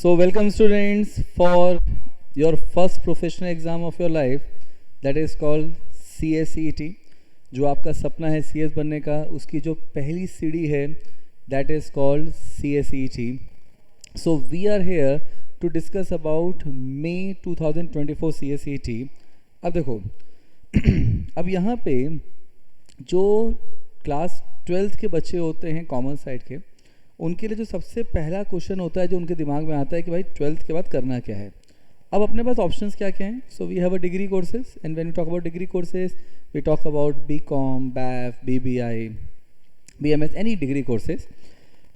So welcome students for your first professional exam of your life, that is called CSET. जो आपका सपना है CS बनने का, उसकी जो पहली सीढ़ी है that is called CSET. So we are here to discuss about May 2024 CSET. अब देखो अब यहाँ पे जो क्लास 12th के बच्चे होते हैं कॉमर्स साइड के, उनके लिए जो सबसे पहला क्वेश्चन होता है जो उनके दिमाग में आता है कि भाई 12th के बाद करना क्या है. अब अपने पास ऑप्शंस क्या क्या हैं. So we have a degree courses and when we talk about degree courses we talk about BCom, BAF, BBI, BMS, any degree courses.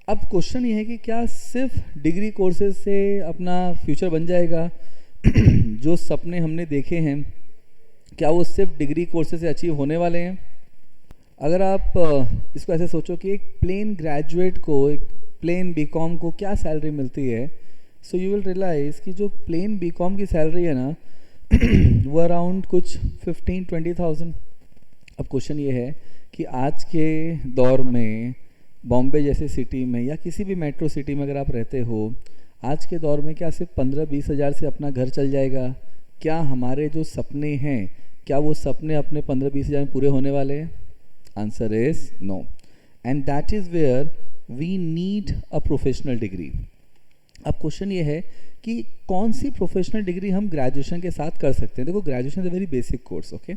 अब क्वेश्चन ये है कि क्या सिर्फ डिग्री कोर्सेज से अपना फ्यूचर बन जाएगा? जो सपने हमने देखे हैं क्या वो सिर्फ डिग्री कोर्सेज से अचीव होने वाले हैं? अगर आप इसको ऐसे सोचो कि एक प्लेन ग्रेजुएट को, एक प्लेन BCom को क्या सैलरी मिलती है, सो यू विल रियलाइज़ कि जो प्लेन BCom की सैलरी है ना वो अराउंड कुछ 15-20,000. अब क्वेश्चन ये है कि आज के दौर में बॉम्बे जैसे सिटी में या किसी भी मेट्रो सिटी में अगर आप रहते हो, आज के दौर में क्या सिर्फ 15-20 हज़ार से अपना घर चल जाएगा? क्या हमारे जो सपने हैं, क्या वो सपने अपने 15-20 हज़ार में पूरे होने वाले हैं? Answer is no. And that is where we need a professional degree. अब क्वेश्चन ये है कि कौन सी प्रोफेशनल डिग्री हम ग्रेजुएशन के साथ कर सकते हैं. देखो graduation is a very basic course, okay.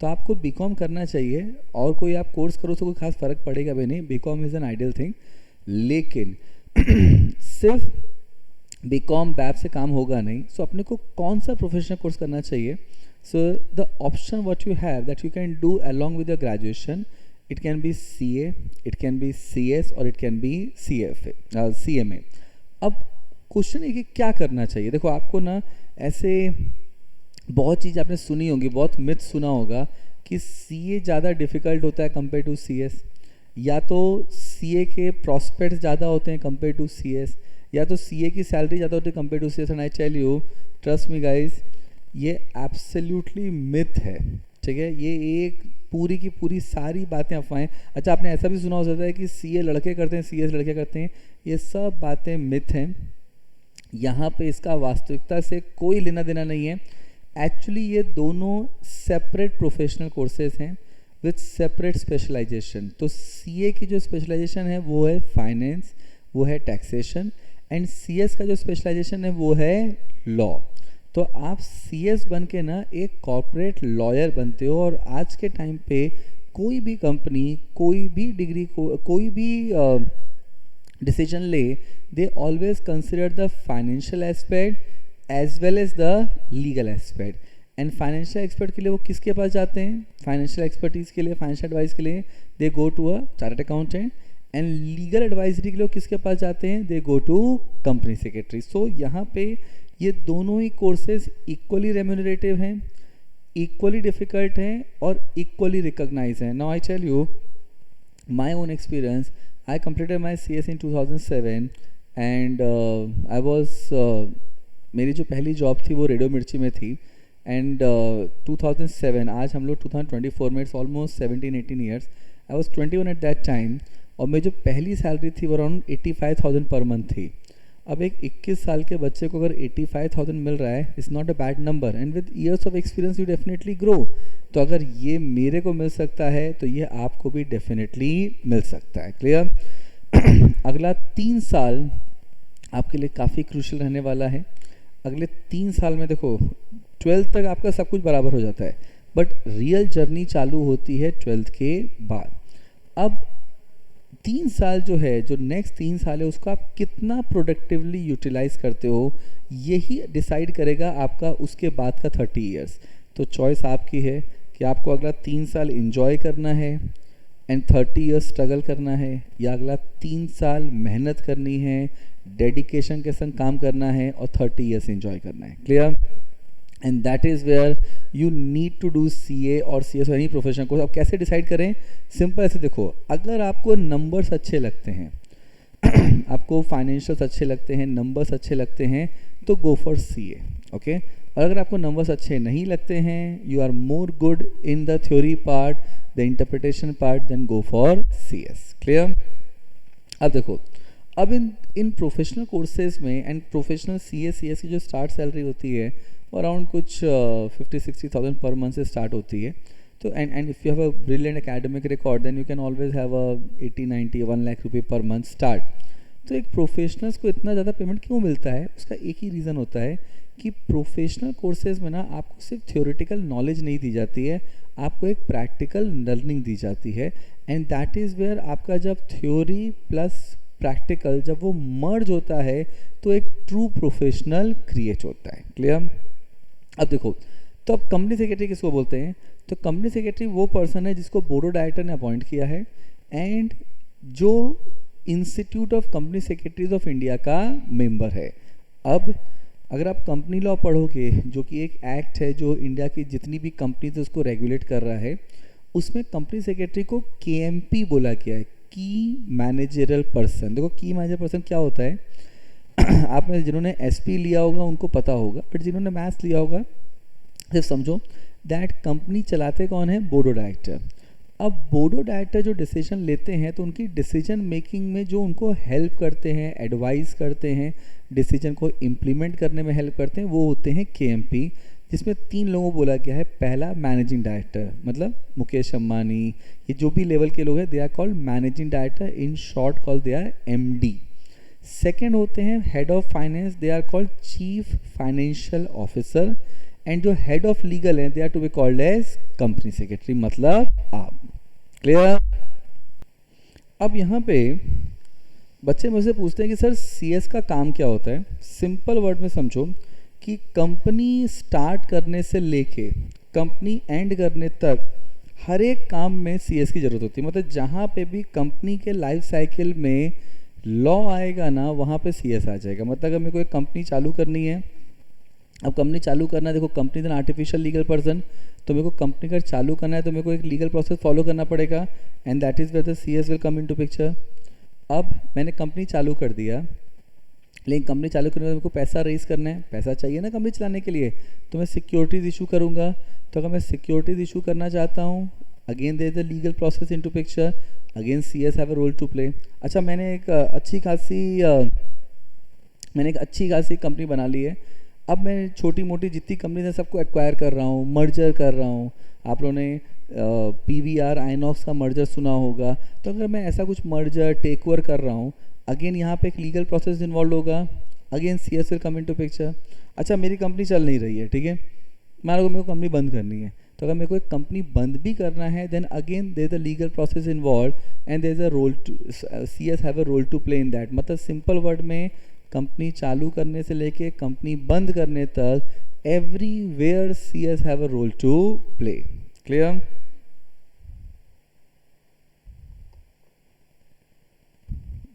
तो आपको BCom करना चाहिए और कोई आप कोर्स करो तो कोई खास फ़र्क पड़ेगा भी नहीं. BCom is an ideal thing. लेकिन सिर्फ BCom BAP से काम होगा नहीं. सो अपने को कौन सा प्रोफेशनल कोर्स करना चाहिए? So the option what you have that you can do along with your graduation, it can be CA, it can be CS or it can be CMA. अब क्वेश्चन है कि क्या करना चाहिए. देखो आपको ना ऐसे बहुत चीज़ आपने सुनी होगी, बहुत मिथ सुना होगा कि CA ज़्यादा डिफ़िकल्ट होता है कंपेयर टू CS, या तो CA के प्रॉस्पेक्ट्स ज़्यादा होते हैं कंपेयर टू CS, या तो CA की सैलरी ज़्यादा होती है compare to CS. And I tell you, trust me guys, ये एब्सोल्युटली मिथ है. ठीक है, ये एक पूरी की पूरी सारी बातें अफवाहें. अच्छा, आपने ऐसा भी सुना हो सकता है कि CA लड़के करते हैं, CS लड़के करते हैं. ये सब बातें मिथ हैं. यहाँ पे इसका वास्तविकता से कोई लेना देना नहीं है. एक्चुअली ये दोनों सेपरेट प्रोफेशनल कोर्सेज हैं विथ सेपरेट स्पेशलाइजेशन. तो CA की जो स्पेशलाइजेशन है वो है फाइनेंस, वो है टैक्सेशन, एंड CS का जो स्पेशलाइजेशन है वो है लॉ. तो आप CS बन के ना एक कॉर्पोरेट लॉयर बनते हो. और आज के टाइम पे कोई भी कंपनी, कोई भी डिग्री को, कोई भी डिसीजन ले, they always consider the financial aspect as well as the legal aspect. And financial expert के लिए वो किसके पास जाते हैं? फाइनेंशियल एक्सपर्टीज़ के लिए, फाइनेंशियल एडवाइस के लिए they go to a chartered accountant. And legal advisory के लिए किसके पास जाते हैं? They go to company secretary. So यहाँ पे ये दोनों ही कोर्सेज इक्वली रेम्यूनरेटिव हैं, इक्वली डिफ़िकल्ट हैं और इक्वली रिकॉग्नाइज हैं. Now I tell you my own experience. I completed my CS in 2007 and I was, मेरी जो पहली जॉब थी वो रेडियो मिर्ची में थी. एंड 2007, आज हम लोग 2024 में, it's almost 17-18 years. I was 21 at that time और मेरी जो पहली सैलरी थी वो अराउंड 85,000 पर मंथ थी. अब एक 21 साल के बच्चे को अगर 85,000 मिल रहा है, is not a bad number. And with years of experience you definitely grow. तो अगर ये मेरे को मिल सकता है तो ये आपको भी डेफिनेटली मिल सकता है. क्लियर? अगला 3 साल आपके लिए काफ़ी क्रूशियल रहने वाला है. अगले 3 साल में देखो 12th तक आपका सब कुछ बराबर हो जाता है, बट रियल जर्नी चालू होती है 12th के बाद. अब 3 साल जो है, जो नेक्स्ट 3 साल है, उसको आप कितना प्रोडक्टिवली यूटिलाइज करते हो, यही डिसाइड करेगा आपका उसके बाद का 30 ईयर्स. तो चॉइस आपकी है कि आपको अगला 3 साल इंजॉय करना है एंड 30 ईयर्स स्ट्रगल करना है, या अगला 3 साल मेहनत करनी है, डेडिकेशन के संग काम करना है और 30 ईयर्स इंजॉय करना है. Clear? And that is where you need to do CA और CS और एनी प्रोफेशनल कोर्स. अब कैसे डिसाइड करें? सिंपल ऐसे देखो, अगर आपको नंबर्स अच्छे लगते हैं, आपको फाइनेंशियल्स अच्छे लगते हैं, नंबर्स अच्छे लगते हैं, तो गो फॉर CA. ओके. और अगर आपको नंबर्स अच्छे नहीं लगते हैं, you are more good in the theory part, the interpretation part, then go for CS. Clear? अब देखो, अब इन इन प्रोफेशनल कोर्सेज में एंड प्रोफेशनल सी एस की जो स्टार्ट सैलरी होती है वो अराउंड कुछ 50-60,000 पर मंथ से स्टार्ट होती है. तो and if you have a brilliant academic record then you can always have a 80-90-1 lakh रुपये पर मंथ स्टार्ट. तो एक प्रोफेशनल्स को इतना ज़्यादा पेमेंट क्यों मिलता है? उसका एक ही रीज़न होता है कि प्रोफेशनल कोर्सेज में ना आपको सिर्फ थ्योरेटिकल नॉलेज नहीं दी जाती है, आपको एक प्रैक्टिकल लर्निंग दी जाती है. एंड दैट इज़ वेयर आपका जब थ्योरी प्लस प्रैक्टिकल जब वो मर्ज होता है तो एक ट्रू प्रोफेशनल क्रिएट होता है. क्लियर? अब देखो, तो अब कंपनी सेक्रेटरी किसको बोलते हैं? तो कंपनी सेक्रेटरी वो पर्सन है जिसको बोर्ड ऑफ डायरेक्टर ने अपॉइंट किया है एंड जो institute of company secretaries of India का मेंबर है. अब अगर आप कंपनी लॉ पढ़ोगे, जो कि एक एक्ट है जो इंडिया की जितनी भी कंपनीज है उसको रेगुलेट कर रहा है, उसमें कंपनी सेक्रेटरी को KMP बोला गया है, की मैनेजरल पर्सन. देखो की मैनेजर पर्सन क्या होता है आप में जिन्होंने SP लिया होगा उनको पता होगा, बट जिन्होंने मैथ्स लिया होगा सिर्फ समझो दैट कंपनी चलाते कौन है? Board of director. अब बोर्ड ऑफ डायरेक्टर जो डिसीजन लेते हैं तो उनकी डिसीजन मेकिंग में जो उनको हेल्प करते हैं, एडवाइस करते हैं, डिसीजन को इम्प्लीमेंट करने में हेल्प करते हैं, वो होते हैं KMP, जिसमें 3 लोगों को बोला गया है. पहला मैनेजिंग डायरेक्टर, मतलब मुकेश अंबानी, ये जो भी लेवल के लोग हैं they are called managing director, in short call they are MD. Second होते हैं head of finance, they are called chief financial officer. And जो हेड ऑफ लीगल है they are to be called as company secretary, मतलब आप. Clear? अब यहाँ पे बच्चे मुझसे पूछते हैं कि सर CS का काम क्या होता है? सिंपल वर्ड में समझो कि कंपनी स्टार्ट करने से लेके कंपनी एंड करने तक हर एक काम में CS की ज़रूरत होती है. मतलब जहाँ पे भी कंपनी के लाइफ साइकिल में लॉ आएगा ना, वहाँ पे CS आ जाएगा. मतलब अगर मेरे को एक कंपनी चालू करनी है, अब कंपनी चालू करना है, देखो company is an artificial legal person, तो मेरे को कंपनी का चालू करना है तो मेरे को एक लीगल प्रोसेस फॉलो करना पड़ेगा and that is where the CS will come into picture. अब मैंने कंपनी चालू कर दिया, लेकिन कंपनी चालू करने में मेरे को पैसा रेज करना है, पैसा चाहिए ना कंपनी चलाने के लिए, तो मैं सिक्योरिटीज़ इशू करूँगा. तो अगर मैं सिक्योरिटीज़ इशू करना चाहता हूँ, again there is a legal process into picture, again CS have a role to play. अच्छा, मैंने एक अच्छी खासी कंपनी बना ली है. अब मैं छोटी मोटी जितनी कंपनी है सबको एक्वायर कर रहा हूँ, मर्जर कर रहा हूँ. आप लोगों ने PVR आइनॉक्स का मर्जर सुना होगा. तो अगर मैं ऐसा कुछ मर्जर टेक ओवर कर रहा हूँ, अगेन यहाँ पे एक लीगल प्रोसेस इन्वॉल्व होगा, again CS will come into picture. अच्छा, मेरी कंपनी चल नहीं रही है, ठीक है, मान लो मेरे को कंपनी बंद करनी है. तो अगर मेरे को एक कंपनी बंद भी करना है then again there is a legal process involve and there is a role to CS have a role to play in that. मतलब सिंपल वर्ड में कंपनी चालू करने से लेके कंपनी बंद करने तक everywhere CS have a role to play. Clear?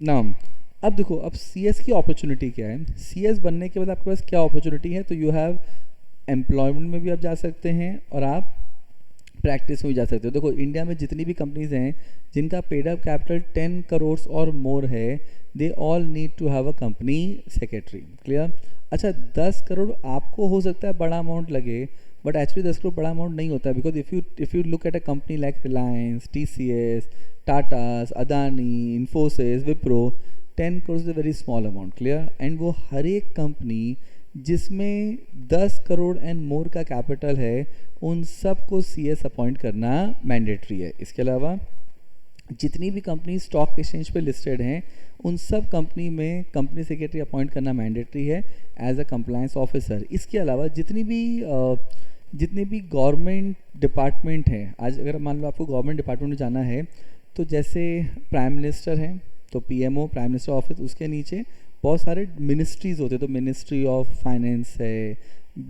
Now अब देखो, अब CS की अपॉर्चुनिटी क्या है? CS बनने के बाद आपके पास क्या अपॉर्चुनिटी है? तो यू हैव एम्प्लॉयमेंट में भी आप जा सकते हैं और आप प्रैक्टिस में भी जा सकते हो. देखो इंडिया में जितनी भी कंपनीज हैं जिनका पेड अप कैपिटल 10 करोड़ और मोर है, they all need to have a company secretary. Clear? अच्छा, 10 करोड़ आपको हो सकता है बड़ा अमाउंट लगे, बट एक्चुअली 10 करोड़ बड़ा अमाउंट नहीं होता, because if you look at a company like Reliance, TCS, Tatas, Adani, Infosys, Wipro, 10 crore is a very small amount. Clear? And वो हर एक कंपनी जिसमें 10 करोड़ एंड मोर का कैपिटल है, उन सब को CS अपॉइंट करना मैंडेटरी है. इसके अलावा जितनी भी कंपनी स्टॉक एक्सचेंज पे लिस्टेड हैं, उन सब कंपनी में कंपनी सेक्रेटरी अपॉइंट करना मैंडेटरी है एज अ कंप्लायंस ऑफिसर. इसके अलावा जितनी भी गवर्नमेंट डिपार्टमेंट हैं, आज अगर मान लो आपको गवर्नमेंट डिपार्टमेंट में जाना है, तो जैसे प्राइम मिनिस्टर हैं तो PMO प्राइम मिनिस्टर ऑफिस, उसके नीचे बहुत सारे मिनिस्ट्रीज़ होते हैं. तो मिनिस्ट्री ऑफ फाइनेंस है,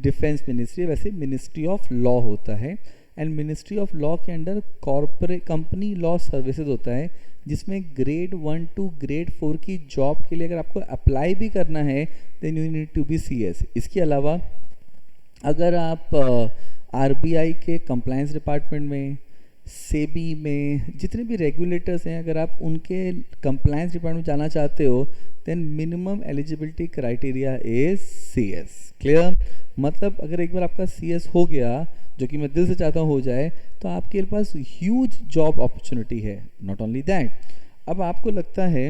डिफेंस मिनिस्ट्री, वैसे मिनिस्ट्री ऑफ लॉ होता है. एंड मिनिस्ट्री ऑफ लॉ के under corporate company law services होता है, जिसमें ग्रेड 1 to ग्रेड 4 की जॉब के लिए अगर आपको अप्लाई भी करना है then you need to be CS. इसके अलावा अगर आप RBI के कंप्लायंस डिपार्टमेंट में, सेबी में, जितने भी रेगुलेटर्स हैं, अगर आप उनके कंप्लायंस डिपार्टमेंट में जाना चाहते हो then minimum eligibility criteria is CS. Clear? मतलब अगर एक बार आपका CS हो गया, जो कि मैं दिल से चाहता हूँ हो जाए, तो आपके पास ह्यूज जॉब अपॉर्चुनिटी है. नॉट ओनली दैट, अब आपको लगता है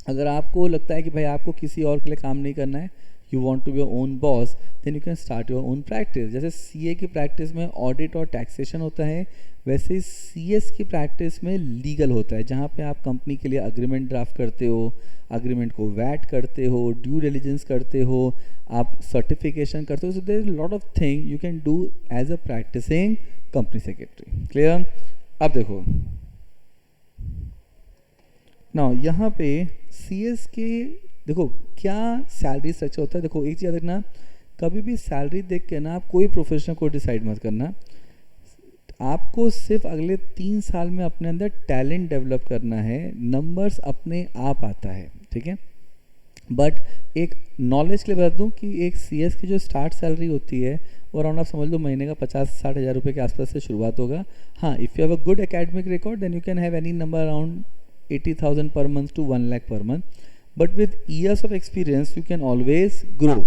अगर आपको लगता है कि भाई आपको किसी और के लिए काम नहीं करना है, you want to be your own boss, then you can start your own practice. जैसे सीए की प्रैक्टिस में ऑडिट और टैक्सेशन होता है, वैसे ही सीएस की प्रैक्टिस में लीगल होता है, जहाँ पे आप कंपनी के लिए अग्रीमेंट ड्राफ्ट करते हो, अग्रीमेंट को वैट करते हो, ड्यू डिलिजेंस करते हो, आप सर्टिफिकेशन करते हो। So there is lot of thing you can do as a practising company secretary. Clear? अब देखो ना, यहाँ पे सीएस के देखो क्या सैलरी स्ट्रक्चर होता है। देखो एक चीज़ याद रखना, कभी भी सैलरी देख के ना आप कोई प्रोफेशन को डिसाइड मत करना। आपको सिर्फ अगले 3 साल में अपने अंदर टैलेंट डेवलप करना है, नंबर्स अपने आप आता है, ठीक है। बट एक नॉलेज के लिए बता दूँ कि एक सीएस की जो स्टार्ट सैलरी होती है वो अराउंड आप समझ लो महीने का 50-60 हज़ार रुपये के आसपास से शुरुआत होगा। हाँ, if you have a good academic record then you can have any number around 80,000 per month to 1 lakh per month. But with years of experience you can always grow.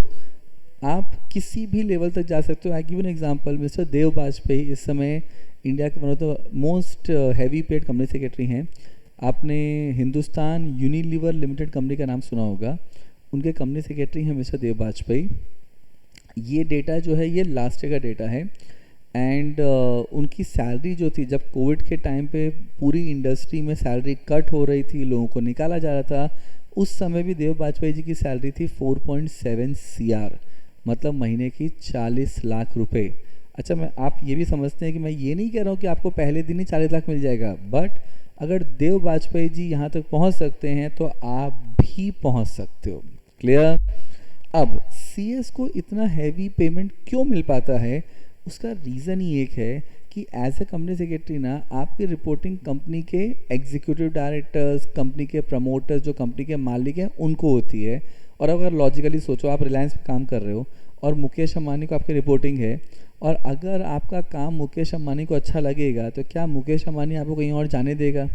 आप किसी भी लेवल तक जा सकते हो। I give an example, mister Dev Bajpai इस समय India के one of the most heavy paid company secretary हैं। आपने हिंदुस्तान यूनिलीवर लिमिटेड कंपनी का नाम सुना होगा, उनके कंपनी सेक्रेटरी हैं मिस्टर देव बाजपेयी। ये डेटा जो है ये लास्ट ईयर का डेटा है। एंड उनकी सैलरी जो थी, जब कोविड के टाइम पे पूरी इंडस्ट्री में सैलरी कट हो रही थी, लोगों को निकाला जा रहा था, उस समय भी देव बाजपेयी जी की सैलरी थी 4.7 CR, मतलब महीने की 40 लाख रुपए। अच्छा, मैं आप ये भी समझते हैं कि मैं ये नहीं कह रहा हूँ कि आपको पहले दिन ही 40 लाख मिल जाएगा, बट अगर देव बाजपेयी जी यहाँ तक पहुँच सकते हैं तो आप भी पहुँच सकते हो। क्लियर? अब सीएस को इतना हैवी पेमेंट क्यों मिल पाता है? उसका रीज़न ही एक है कि एज ए कंपनी सेक्रेटरी ना आपकी रिपोर्टिंग कंपनी के एग्जीक्यूटिव डायरेक्टर्स, कंपनी के प्रमोटर्स, जो कंपनी के मालिक हैं, उनको होती है। और अगर लॉजिकली सोचो, आप रिलायंस पे काम कर रहे हो और मुकेश अंबानी को आपकी रिपोर्टिंग है, और अगर आपका काम मुकेश अंबानी को अच्छा लगेगा तो क्या मुकेश अंबानी आपको कहीं और जाने देगा?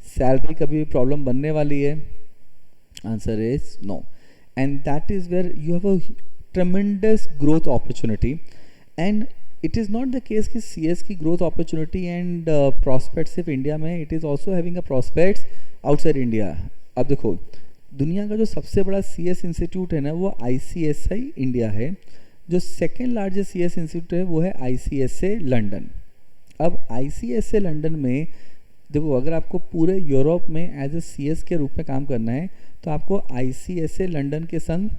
सैलरी कभी प्रॉब्लम बनने वाली है? Answer is no. And that is where you have a tremendous growth opportunity. And it is not the case कि सीएस की ग्रोथ अपॉर्चुनिटी एंड प्रॉस्पेक्ट सिर्फ इंडिया में, it is also having a prospects outside India. अब देखो, दुनिया का जो सबसे बड़ा सीएस इंस्टीट्यूट है ना वो आईसीएसआई इंडिया है। जो सेकेंड लार्जेस्ट सीएस इंस्टीट्यूट है वो है आईसीएसए लंदन। अब आईसीएसए लंदन में देखो, अगर आपको पूरे यूरोप में एज ए सीएस के रूप में काम करना है तो आपको आईसीएसए लंदन के संग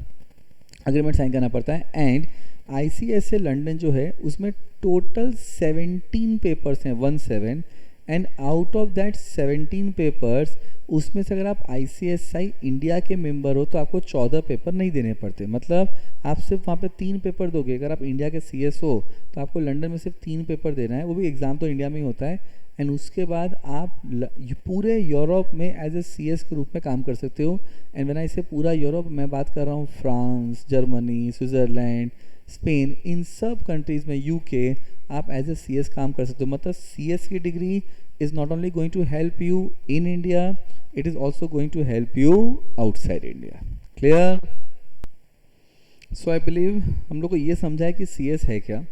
अग्रीमेंट साइन करना पड़ता है। एंड आईसीएसए लंदन जो है उसमें टोटल 17 पेपर्स हैं, 17। And out of that 17 papers, उसमें से अगर आप आईसीएसआई इंडिया के मेंबर हो तो आपको 14 पेपर नहीं देने पड़ते। मतलब आप सिर्फ वहाँ पे 3 पेपर दोगे। अगर आप इंडिया के सीएस हो तो आपको लंदन में सिर्फ 3 पेपर देना है, वो भी एग्ज़ाम तो इंडिया में ही होता है। एंड उसके बाद आप पूरे यूरोप में एज ए सीएस के रूप में काम कर सकते हो। एंड व्हेन आई से पूरा यूरोप, मैं बात कर रहा हूँ फ्रांस, जर्मनी, स्विट्ज़रलैंड, स्पेन, इन सब कंट्रीज़ में, यूके, आप एज ए सीएस काम कर सकते हो। मतलब सीएस की degree is not only going to help you in India, it is also going to help you outside India. Clear? So I believe हम लोग को ये समझा है कि सीएस है क्या।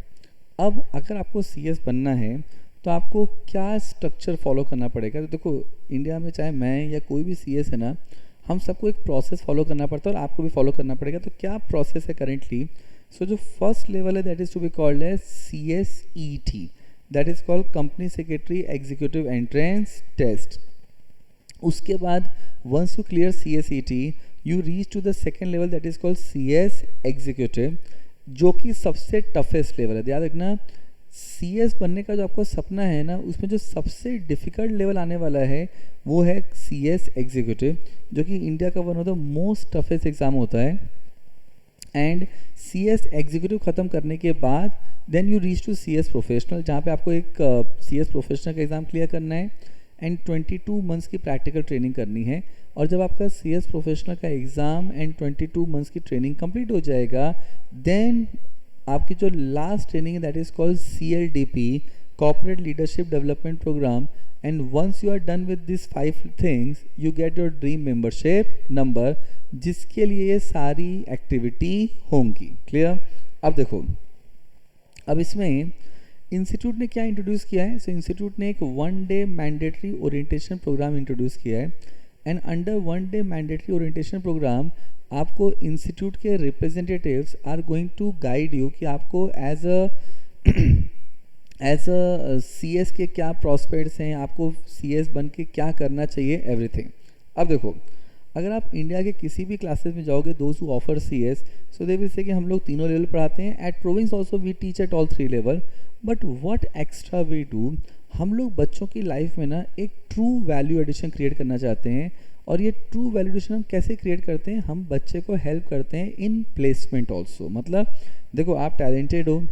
अब अगर आपको सीएस बनना है तो आपको क्या स्ट्रक्चर फॉलो करना पड़ेगा? तो देखो, इंडिया में चाहे मैं या कोई भी सीएस है ना, हम सबको एक प्रोसेस फॉलो करना पड़ता है और आपको भी फॉलो करना पड़ेगा। तो क्या प्रोसेस है करेंटली? सो जो फर्स्ट लेवल है that is to be called as CSET, that is called company secretary executive entrance test. उसके बाद once you clear CSET, you reach to the second level that is called CS executive, जो कि सबसे toughest level है। याद रखना, CS बनने का जो आपका सपना है ना, उसमें जो सबसे डिफ़िकल्ट लेवल आने वाला है वो है CS एग्जीक्यूटिव, जो कि इंडिया का one of the most toughest exam होता है। एंड CS एग्जीक्यूटिव ख़त्म करने के बाद then you reach to CS professional, जहाँ पे आपको एक CS प्रोफेशनल का एग्ज़ाम क्लियर करना है एंड 22 मंथ्स की प्रैक्टिकल ट्रेनिंग करनी है। और जब आपका CS प्रोफेशनल का एग्ज़ाम एंड 22 मंथ्स की ट्रेनिंग कंप्लीट हो जाएगा, देन आपकी जो लास्ट ट्रेनिंग है that is called CLDP, corporate leadership development programme. And once you are done with this 5 things, you get your dream membership number, जिसके लिए ये सारी एक्टिविटी होंगी। क्लियर? अब देखो, अब इसमें इंस्टीट्यूट ने क्या इंट्रोड्यूस किया है? सो इंस्टीट्यूट ने एक 1 day mandatory orientation programme introduce किया है। And under 1 day mandatory orientation programme आपको इंस्टीट्यूट के representatives are going to guide you कि आपको एज अ सी एस के क्या प्रॉस्पेक्ट्स हैं, आपको सी एस बन के क्या करना चाहिए, एवरीथिंग। अब देखो, अगर आप इंडिया के किसी भी क्लासेस में जाओगे, दोस्त who offer C S, so they will say कि हम लोग तीनों लेवल पढ़ाते हैं। At Provins also we teach at all 3 level, but what extra we do, हम लोग बच्चों की लाइफ में ना एक ट्रू वैल्यू एडिशन क्रिएट करना चाहते हैं। और ये ट्रू वैल्यू एडिशन हम कैसे क्रिएट करते हैं, हम बच्चे को हेल्प करते हैं इन प्लेसमेंट ऑल्सो। मतलब देखो, आप टैलेंटेड हो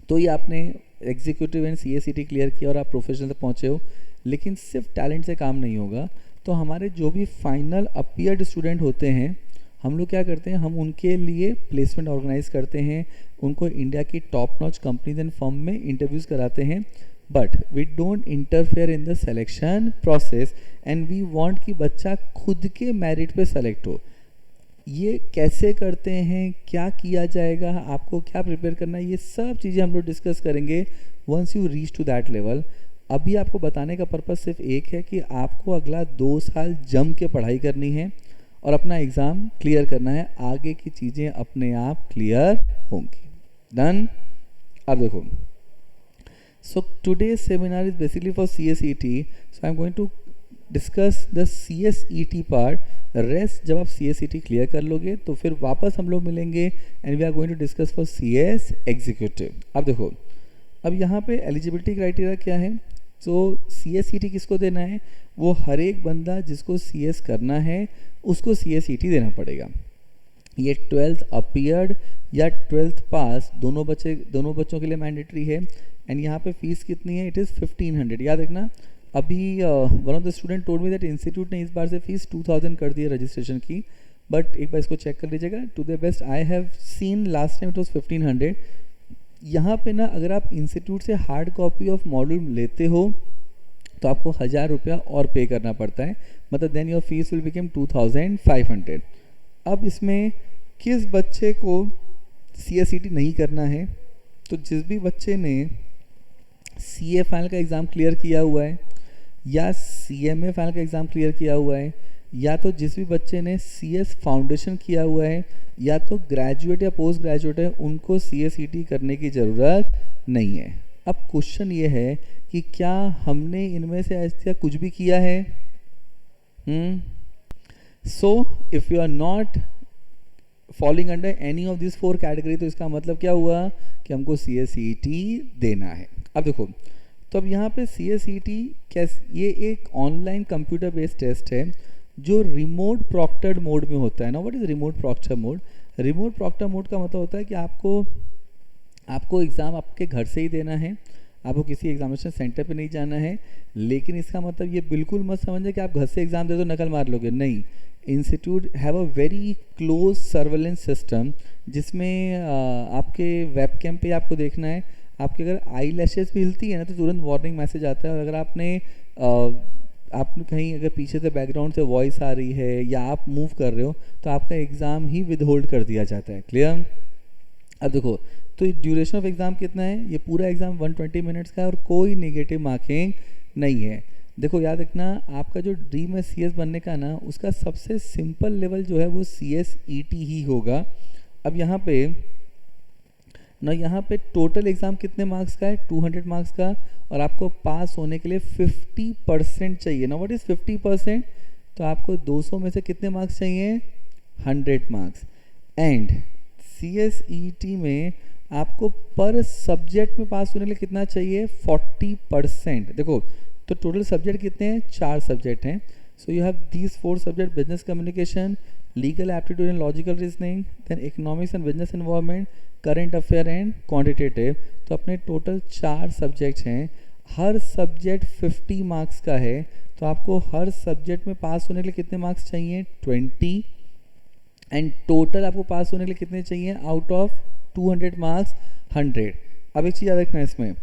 तो ये आपने executive and C S C T clear किया और आप प्रोफेशनल तक पहुँचे हो, लेकिन सिर्फ टैलेंट से काम नहीं होगा। तो हमारे जो भी फाइनल अपीयर्ड स्टूडेंट होते हैं, हम लोग क्या करते हैं, हम उनके लिए प्लेसमेंट ऑर्गेनाइज करते हैं, उनको इंडिया की top notch companies and firm में इंटरव्यूज़ कराते हैं। But we don't interfere in the selection process and we want कि बच्चा खुद के मेरिट पे सेलेक्ट हो। ये कैसे करते हैं, क्या किया जाएगा, आपको क्या प्रिपेयर करना है, ये सब चीज़ें हम लोग डिस्कस करेंगे once you reach to that level. अभी आपको बताने का पर्पस सिर्फ एक है कि आपको अगला 2 साल जम के पढ़ाई करनी है और अपना एग्ज़ाम क्लियर करना है। आगे की चीज़ें अपने आप क्लियर होंगी। डन। अब देखो, so today's seminar is basically for CSET, so I'm going to discuss the CSET part. Rest जब आप CSET क्लियर कर लोगे तो फिर वापस हम लोग मिलेंगे and we are going to discuss for CS executive. अब देखो, अब यहाँ पे एलिजिबिलिटी क्राइटेरिया क्या है। तो CSET किसको देना है, वो हर एक बंदा जिसको CS करना है उसको CSET देना पड़ेगा। ये 12th अपीयर्ड या 12th पास दोनों बच्चों के लिए मैंडेटरी है। एंड यहाँ पे फीस कितनी है, इट इज़ 1500। याद रखना, अभी one of the student told me that institute ने इस बार से फीस 2000 कर दी है रजिस्ट्रेशन की, बट एक बार इसको चेक कर लीजिएगा। To the best I have seen last time it was 1500। यहाँ पे ना अगर आप इंस्टीट्यूट से हार्ड कॉपी ऑफ मॉड्यूल लेते हो तो आपको 1000 रुपया और पे करना पड़ता है, मतलब then your fees will become 2500। अब इसमें किस बच्चे को CSET नहीं करना है, तो जिस भी बच्चे ने CA फाइनल का एग्ज़ाम क्लियर किया हुआ है या CMA फाइनल का एग्ज़ाम क्लियर किया हुआ है, या तो जिस भी बच्चे ने CS फाउंडेशन किया हुआ है, या तो ग्रेजुएट या पोस्ट ग्रेजुएट है, उनको CSET करने की ज़रूरत नहीं है। अब क्वेश्चन ये है कि क्या हमने इनमें से ऐसा कुछ भी किया है। So if you are not falling under any of this 4 category, तो इसका मतलब क्या हुआ कि हमको CSET देना है। अब देखो, तो अब यहाँ पे CSET कैसे, ये एक ऑनलाइन कंप्यूटर बेस्ड टेस्ट है जो रिमोट प्रॉक्टर्ड मोड में होता है ना। What is remote proctor mode? Remote proctor mode का मतलब होता है कि आपको एग्ज़ाम आपके घर से ही देना है, आपको किसी एग्जामिनेशन सेंटर पे नहीं जाना है। लेकिन इसका मतलब ये बिल्कुल मत समझना कि आप घर से एग्ज़ाम दे दो नकल मार लोगे, नहीं। Institute have a very close surveillance system, जिसमें आपके वेब कैम पे आपको देखना है। आपके अगर आई लैशेस भी हिलती है ना तो तुरंत वार्निंग मैसेज आता है। और अगर आप कहीं अगर पीछे से बैकग्राउंड से वॉइस आ रही है या आप मूव कर रहे हो तो आपका एग्ज़ाम ही विदहोल्ड कर दिया जाता है। क्लियर? अब देखो, तो ड्यूरेशन ऑफ एग्ज़ाम कितना है, ये पूरा एग्ज़ाम 120 मिनट्स का है और कोई नेगेटिव मार्किंग नहीं है। देखो याद रखना, आपका जो ड्रीम है CS बनने का ना, उसका सबसे सिंपल लेवल जो है वो CSET ही होगा। अब यहाँ पे टोटल एग्ज़ाम कितने मार्क्स का है, 200 मार्क्स का, और आपको पास होने के लिए 50% चाहिए ना। What is 50%? तो आपको 200 में से कितने मार्क्स चाहिए, 100 मार्क्स। एंड CSET में आपको पर सब्जेक्ट में पास होने के लिए कितना चाहिए, 40%। देखो, तो टोटल सब्जेक्ट कितने हैं, 4 सब्जेक्ट हैं। So you have these 4 subject, business communication, legal aptitude and logical reasoning, then economics and business environment, current affair and quantitative. तो अपने टोटल 4 सब्जेक्ट्स हैं, हर सब्जेक्ट 50 मार्क्स का है। तो आपको हर सब्जेक्ट में पास होने के लिए कितने मार्क्स चाहिए, 20। एंड टोटल आपको पास होने के लिए कितने चाहिए, आउट ऑफ 200 मार्क्स 100। अब एक चीज़ याद रखना है इसमें,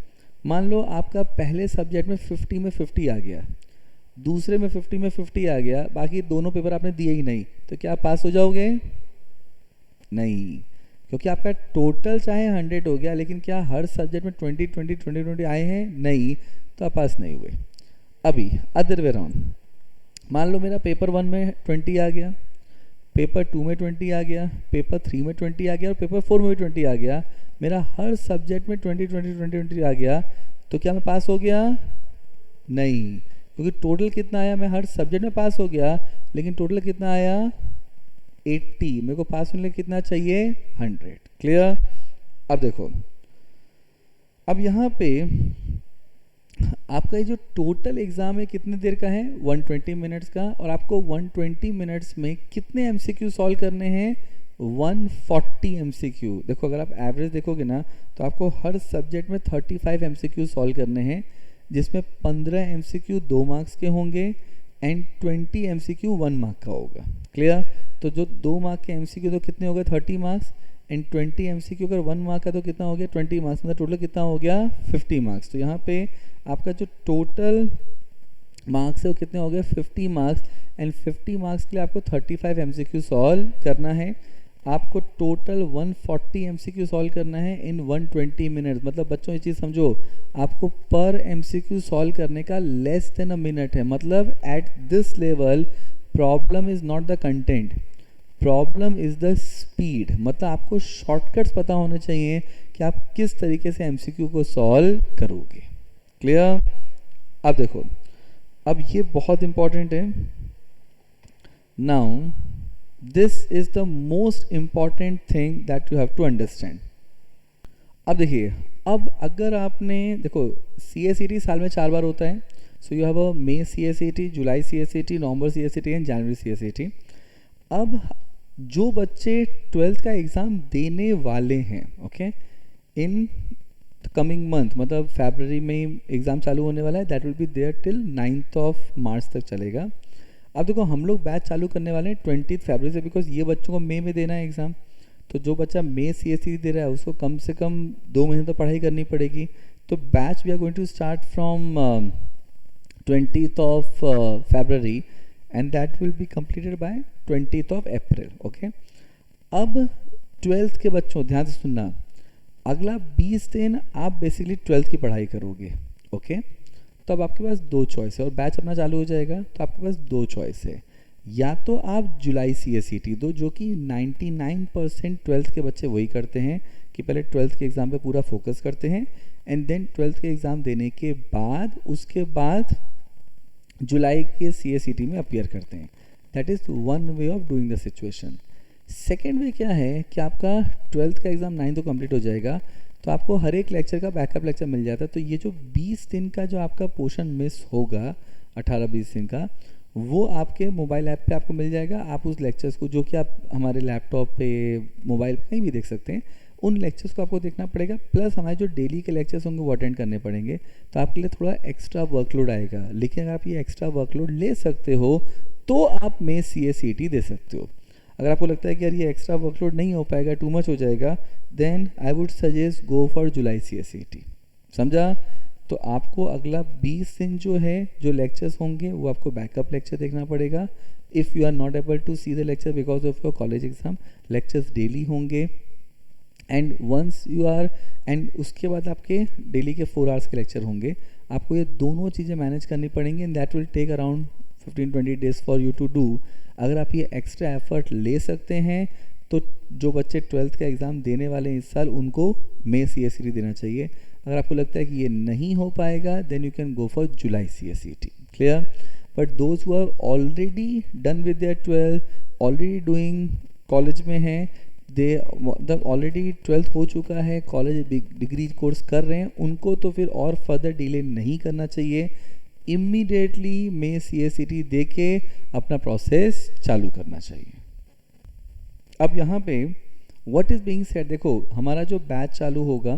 मान लो आपका पहले सब्जेक्ट में 50 में 50 आ गया, दूसरे में 50 में 50 आ गया, बाकी दोनों पेपर आपने दिए ही नहीं, तो क्या आप पास हो जाओगे? नहीं, क्योंकि आपका टोटल चाहे 100 हो गया, लेकिन क्या हर सब्जेक्ट में 20 आए हैं? नहीं, तो आप पास नहीं हुए। अभी अदर वे राउंड, मान लो मेरा पेपर 1 में 20 आ गया, पेपर 2 में 20 आ गया, पेपर 3 में 20 आ गया और पेपर 4 में भी 20 आ गया, मेरा हर सब्जेक्ट में 20 आ गया, तो क्या मैं पास हो गया? नहीं, क्योंकि टोटल कितना आया, मैं हर सब्जेक्ट में पास हो गया, लेकिन टोटल कितना आया? 80। मेरे को पास होने के लिए कितना चाहिए? 100। क्लियर? अब देखो, अब यहाँ पे आपका ये जो टोटल एग्ज़ाम है कितने देर का है? 120 मिनट्स का, और आपको 120 मिनट्स में कितने एमसीक्यू सॉल्व करने हैं? 140 एमसीक्यू। देखो, अगर आप एवरेज देखोगे ना, तो आपको हर सब्जेक्ट में 35 एमसीक्यू सॉल्व करने हैं, जिसमें 15 एमसीक्यू 2 मार्क्स के होंगे एंड 20 एमसीक्यू 1 मार्क का होगा। क्लियर? तो जो 2 मार्क के एमसीक्यू तो कितने हो गए? 30 मार्क्स, एंड 20 एमसीक्यू अगर 1 मार्क का तो कितना हो गया? 20 मार्क्स, मतलब टोटल कितना हो गया? 50 मार्क्स। तो यहाँ पे आपका जो टोटल मार्क्स है वो कितने हो गए? 50 मार्क्स, एंड 50 मार्क्स के लिए आपको 35 एमसीक्यू सॉल्व करना है। आपको टोटल 140 एमसीक्यू सॉल्व करना है इन 120 मिनट्स। मतलब बच्चों ये चीज़ समझो, आपको पर एमसीक्यू सॉल्व करने का लेस देन अ मिनट है। मतलब at this level problem is not the content, problem is the speed. मतलब आपको शॉर्टकट्स पता होने चाहिए कि आप किस तरीके से एमसीक्यू को सॉल्व करोगे। क्लियर? अब देखो, अब ये बहुत इंपॉर्टेंट है। Now this is the most important thing that you have to understand. अब देखिए, अब अगर आपने देखो, CSET साल में 4 बार होता है। So you have a May CSET, July CSET, November CSET and January CSET। अब जो बच्चे 12th का एग्ज़ाम देने वाले हैं, ओके, इन कमिंग मंथ, मतलब फरवरी में एग्ज़ाम चालू होने वाला है, that will be there till 9th of March तक चलेगा। अब देखो, हम लोग बैच चालू करने वाले हैं 20 फरवरी से, बिकॉज ये बच्चों को मई में देना है एग्ज़ाम। तो जो बच्चा मई CSET दे रहा है उसको कम से कम 2 महीने तो पढ़ाई करनी पड़ेगी। तो batch we are going to start from 20th of February and that will be completed by 20th of April. Okay, अब 12th के बच्चों ध्यान से सुनना, अगला 20 दिन आप बेसिकली 12th की पढ़ाई करोगे। ओके, तो अब आपके पास 2 चॉइस है, और बैच अपना चालू हो जाएगा, तो आपके पास 2 चॉइस है। या तो आप जुलाई CSET दो, जो कि 99% 12th के बच्चे वही करते हैं कि पहले 12th के एग्ज़ाम पे पूरा फोकस करते हैं, एंड देन 12th के एग्ज़ाम देने के बाद उसके बाद जुलाई के CSET में अपीयर करते हैं। That is one way of doing the situation. Second way क्या है कि आपका 12th का एग्ज़ाम 9 तो कंप्लीट हो जाएगा, तो आपको हर एक लेक्चर का बैकअप लेक्चर मिल जाता है। तो ये जो 20 दिन का जो आपका पोर्शन मिस होगा, 18-20 दिन का, वो आपके मोबाइल ऐप पे आपको मिल जाएगा। आप उस लेक्चर्स को, जो कि आप हमारे लैपटॉप पे, मोबाइल पे कहीं भी देख सकते हैं, उन लेक्चर्स को आपको देखना पड़ेगा। प्लस हमारे जो डेली के लेक्चर्स होंगे वो अटेंड करने पड़ेंगे। तो आपके लिए थोड़ा एक्स्ट्रा वर्कलोड आएगा, लेकिन अगर आप ये एक्स्ट्रा वर्कलोड ले सकते हो तो आप मई CSET दे सकते हो। अगर आपको लगता है कि यार ये एक्स्ट्रा वर्कलोड नहीं हो पाएगा, टू मच हो जाएगा, then I would suggest go for July CSET। समझा? तो आपको अगला 20 दिन जो है, जो लेक्चर्स होंगे वो आपको बैकअप लेक्चर देखना पड़ेगा। If you are not able to see the lecture because of your college exam, lectures daily होंगे। And once you are, and उसके बाद आपके डेली के 4 आवर्स के लेक्चर होंगे। आपको ये दोनों चीज़ें मैनेज करनी पड़ेंगी, and that will take around 15-20 days for you to do. अगर आप ये एक्स्ट्रा एफर्ट ले सकते हैं तो जो बच्चे 12th का एग्ज़ाम देने वाले हैं इस साल, उनको मई CSET देना चाहिए। अगर आपको लगता है कि ये नहीं हो पाएगा, then you can go for July CSET। Clear? But those who are already done with their 12, already doing, college में हैं, दे मतलब ऑलरेडी 12th हो चुका है, कॉलेज डिग्री कोर्स कर रहे हैं, उनको तो फिर और फर्दर डिले नहीं करना चाहिए। इमीडिएटली मई CSET दे के अपना प्रोसेस चालू करना चाहिए। अब यहाँ पे व्हाट इज़ बीइंग सेड, देखो हमारा जो बैच चालू होगा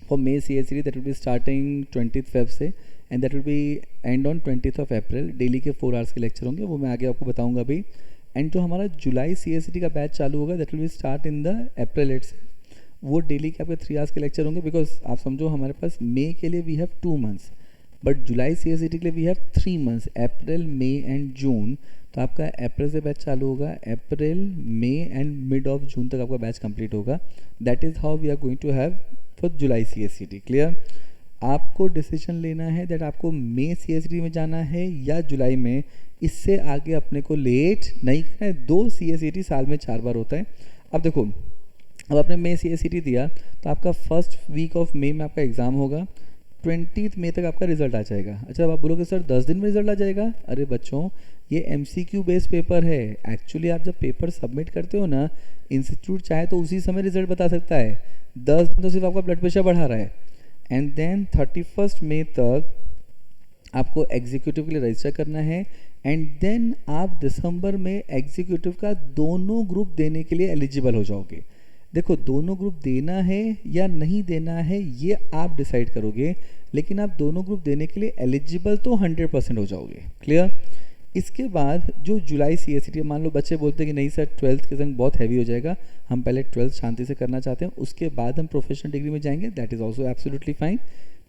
for May CSET, that will be starting 20th Feb से, and that will be end on 20th of April। Daily के 4 आवर्स के लेक्चर होंगे, वो मैं आगे आपको बताऊंगा अभी। एंड जो हमारा जुलाई CSET का बैच चालू होगा, that will B start in the April 8 से, वो डेली के आपके 3 आवर्स के लेक्चर होंगे। बिकॉज आप समझो, हमारे पास मई के लिए we have 2 months, but July CSET के लिए we have 3 months, April, May and June. तो आपका अप्रैल से बैच चालू होगा, April, May and mid of June तक आपका बैच कंप्लीट होगा। That is how we are going to have for July CSET। Clear? आपको डिसीजन लेना है दैट आपको मई CSET में जाना है या जुलाई में। इससे आगे अपने को लेट नहीं करना है। 2 CSET साल में 4 बार होता है। अब देखो, अब आपने मई CSET दिया तो आपका फर्स्ट वीक ऑफ मई में आपका एग्ज़ाम होगा, 20 मई तक आपका रिजल्ट आ जाएगा। अच्छा, अब आप बोलोगे सर 10 दिन में रिजल्ट आ जाएगा। अरे बच्चों, ये MCQ बेस्ड पेपर है। एक्चुअली आप जब पेपर सबमिट करते हो ना, इंस्टीट्यूट चाहे तो उसी समय रिजल्ट बता सकता है। 10 दिन तो सिर्फ आपका ब्लड प्रेशर बढ़ा रहा है। एंड देन 31 मई तक आपको एग्जीक्यूटिव के लिए रजिस्टर करना है। एंड देन आप दिसंबर में एग्जीक्यूटिव का दोनों ग्रुप देने के लिए एलिजिबल हो जाओगे। देखो, दोनों ग्रुप देना है या नहीं देना है ये आप डिसाइड करोगे, लेकिन आप दोनों ग्रुप देने के लिए एलिजिबल तो 100% हो जाओगे। क्लियर? इसके बाद जो जुलाई CSET, मान लो बच्चे बोलते हैं कि नहीं सर 12th के संग बहुत हैवी हो जाएगा, हम पहले 12th शांति से करना चाहते हैं, उसके बाद हम प्रोफेशनल डिग्री में जाएंगे, that is also absolutely fine.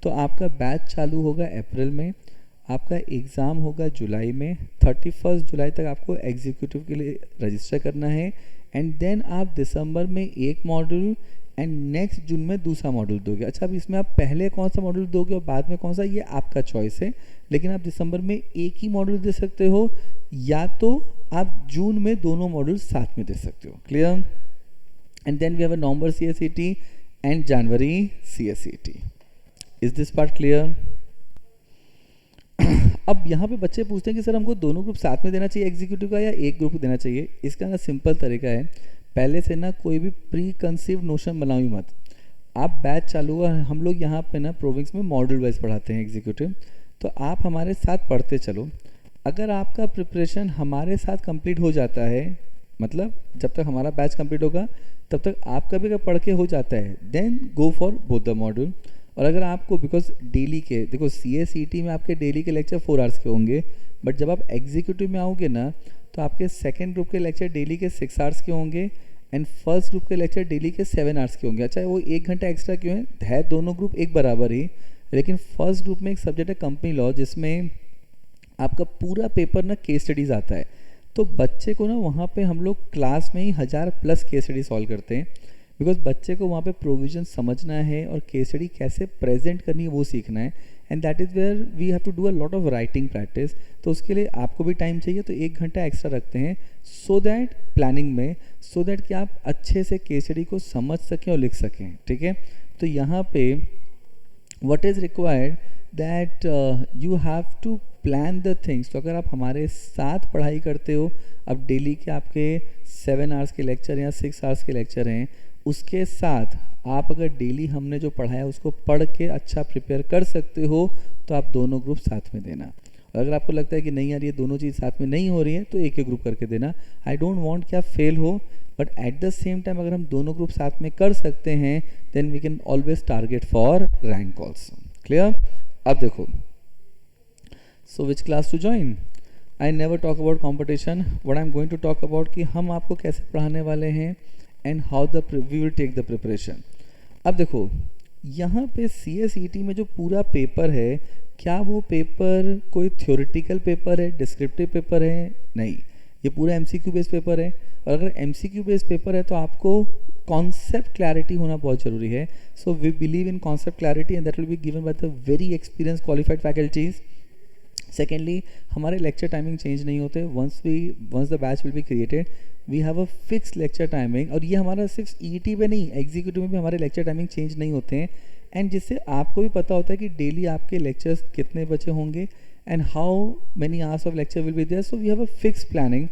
तो आपका बैच चालू होगा अप्रैल में, आपका एग्ज़ाम होगा जुलाई में, 31 जुलाई तक आपको एग्जीक्यूटिव के लिए रजिस्टर करना है। एंड देन आप दिसंबर में एक मॉड्यूल एंड नेक्स्ट जून में दूसरा मॉड्यूल दोगे। अच्छा, अब इसमें आप पहले कौन सा मॉड्यूल दोगे और बाद में कौन सा, ये आपका चॉइस है, लेकिन आप दिसंबर में एक ही मॉड्यूल दे सकते हो या तो आप जून में दोनों मॉड्यूल साथ में दे सकते हो। Clear? And then we have a November CSET and January CSET। Is this part clear? अब यहाँ पे बच्चे पूछते हैं कि सर हमको दोनों ग्रुप साथ में देना चाहिए एग्जीक्यूटिव का या एक ग्रुप देना चाहिए। इसका ना सिंपल तरीका है, पहले से ना कोई भी प्री कंसीव नोशन बनाओ ही मत। आप बैच चालू हुआ, हम लोग यहाँ पे ना प्रोविंस में मॉड्यूल वाइज पढ़ाते हैं एग्जीक्यूटिव, तो आप हमारे साथ पढ़ते चलो। अगर आपका प्रिपरेशन हमारे साथ कंप्लीट हो जाता है, मतलब जब तक हमारा बैच कंप्लीट होगा तब तक आपका भी अगर पढ़ के हो जाता है, then go for both the module. और अगर आपको, बिकॉज डेली के, देखो CSET में आपके डेली के लेक्चर 4 आवर्स के होंगे, बट जब आप एग्जीक्यूटिव में आओगे ना तो आपके सेकेंड ग्रुप के लेक्चर डेली के 6 आवर्स के होंगे एंड फर्स्ट ग्रुप के लेक्चर डेली के 7 आवर्स के होंगे। अच्छा, वो 1 घंटा एक्स्ट्रा क्यों है दोनों ग्रुप एक बराबर ही, लेकिन फर्स्ट ग्रुप में एक सब्जेक्ट है कंपनी लॉ, जिसमें आपका पूरा पेपर ना केस स्टडीज़ आता है। तो बच्चे को ना वहाँ पे हम लोग क्लास में ही 1000+ केस स्टडी सॉल्व करते हैं, बिकॉज बच्चे को वहाँ पे प्रोविजन समझना है और केस स्टडी कैसे प्रेजेंट करनी है वो सीखना है। And that is where we have to do a lot of writing practice. तो उसके लिए आपको भी टाइम चाहिए, तो 1 घंटा एक्स्ट्रा रखते हैं सो दैट प्लानिंग में, सो दैट कि आप अच्छे से केस स्टडी को समझ सकें और लिख सकें। ठीक है? तो यहाँ पे what is required that you have to plan the things. तो अगर आप हमारे साथ पढ़ाई करते हो, अब डेली के आपके 7 आवर्स के लेक्चर या 6 आवर्स के लेक्चर हैं, उसके साथ आप अगर डेली हमने जो पढ़ाया उसको पढ़ के अच्छा प्रिपेयर कर सकते हो तो आप दोनों ग्रुप साथ में देना। और अगर आपको लगता है कि नहीं यार ये दोनों चीज़ साथ में नहीं हो रही है तो एक ग्रुप करके देना। आई डोंट वांट कि आप फेल हो, but at the same time अगर हम दोनों ग्रुप साथ में कर सकते हैं then we can always target for rank also. Clear? अब देखो, so which class to join? I never talk about competition, what I am going to talk about कि हम आपको कैसे पढ़ाने वाले हैं and how the we will take the preparation. अब देखो, यहाँ पे CSET में जो पूरा पेपर है, क्या वो पेपर कोई थ्योरेटिकल पेपर है, डिस्क्रिप्टिव पेपर है? नहीं, ये पूरा MCQ बेस्ड पेपर है। और अगर MCQ बेस्ड पेपर है तो आपको कॉन्सेप्ट क्लैरिटी होना बहुत ज़रूरी है। So we believe in concept clarity and that will be given by the very experience qualified faculties. Secondly, हमारे लेक्चर टाइमिंग चेंज नहीं होते। Once the batch will be created we have a fix lecture timing, और ये हमारा सिर्फ EET पे नहीं, executive में भी हमारे लेक्चर टाइमिंग चेंज नहीं होते हैं। एंड जिससे आपको भी पता होता है कि डेली आपके लेक्चर्स कितने बचे होंगे and how many hours of lecture will be there. So we have a fix planning.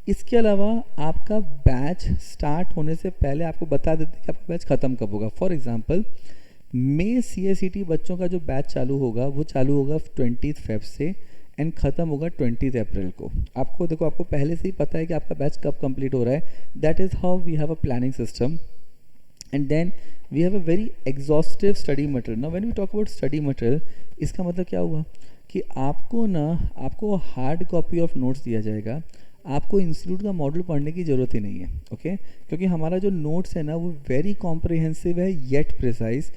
इसके अलावा आपका बैच स्टार्ट होने से पहले आपको बता देते हैं कि आपका बैच ख़त्म कब होगा। फॉर एग्जांपल, मई CSET बच्चों का जो बैच चालू होगा वो चालू होगा 20 फेब से एंड ख़त्म होगा 20 अप्रैल को। आपको देखो, आपको पहले से ही पता है कि आपका बैच कब कंप्लीट हो रहा है। That is how we have a planning system and then we have a very exhaustive study material. Now when we talk about study material, इसका मतलब क्या हुआ कि आपको हार्ड कॉपी ऑफ नोट्स दिया जाएगा। आपको इंस्टीट्यूट का मॉडल पढ़ने की ज़रूरत ही नहीं है, ओके? क्योंकि हमारा जो नोट्स है ना वो वेरी कॉम्प्रिहेंसिव है येट प्रिसाइज।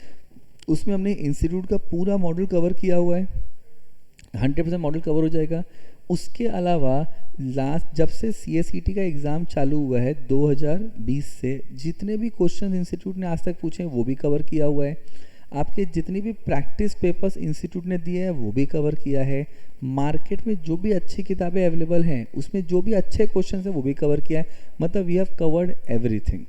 उसमें हमने इंस्टीट्यूट का पूरा मॉडल कवर किया हुआ है, 100% मॉडल कवर हो जाएगा। उसके अलावा लास्ट जब से CSET का एग्ज़ाम चालू हुआ है 2020 से, जितने भी क्वेश्चन इंस्टीट्यूट ने आज तक पूछे वो भी कवर किया हुआ है। आपके जितनी भी प्रैक्टिस पेपर्स इंस्टीट्यूट ने दिए हैं वो भी कवर किया है, मार्केट में जो भी अच्छी किताबें अवेलेबल हैं उसमें जो भी अच्छे क्वेश्चन हैं वो भी कवर किया है, मतलब वी हैव कवर्ड एवरीथिंग।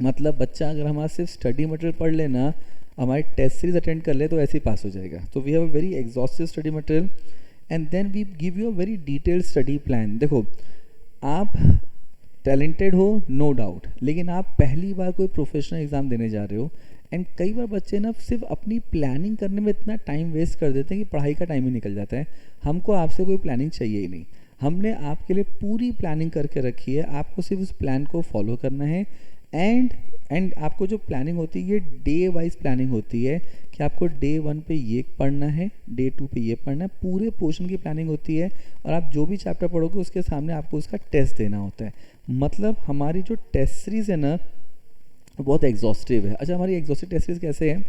मतलब बच्चा अगर हमारा सिर्फ स्टडी मटेरियल पढ़ लेना, हमारी टेस्ट सीरीज अटेंड कर ले तो ऐसे ही पास हो जाएगा। तो we have a very exhaustive study material and then we give you a very detailed study plan. देखो आप टैलेंटेड हो नो डाउट, लेकिन आप पहली बार कोई प्रोफेशनल एग्ज़ाम देने जा रहे हो एंड कई बार बच्चे ना सिर्फ अपनी प्लानिंग करने में इतना टाइम वेस्ट कर देते हैं कि पढ़ाई का टाइम ही निकल जाता है। हमको आपसे कोई प्लानिंग चाहिए ही नहीं, हमने आपके लिए पूरी प्लानिंग करके रखी है, आपको सिर्फ उस प्लान को फॉलो करना है। एंड आपको जो प्लानिंग होती है ये डे वाइज प्लानिंग होती है कि आपको डे 1 पे ये पढ़ना है, डे 2 पे ये पढ़ना है, पूरे पोर्शन की प्लानिंग होती है और आप जो भी चैप्टर पढ़ोगे उसके सामने आपको उसका टेस्ट देना होता है। मतलब हमारी जो टेस्ट सीरीज़ है ना बहुत एग्जॉस्टिव है। अच्छा, हमारी एग्जॉस्टिव टेस्ट सीरीज़ कैसे है,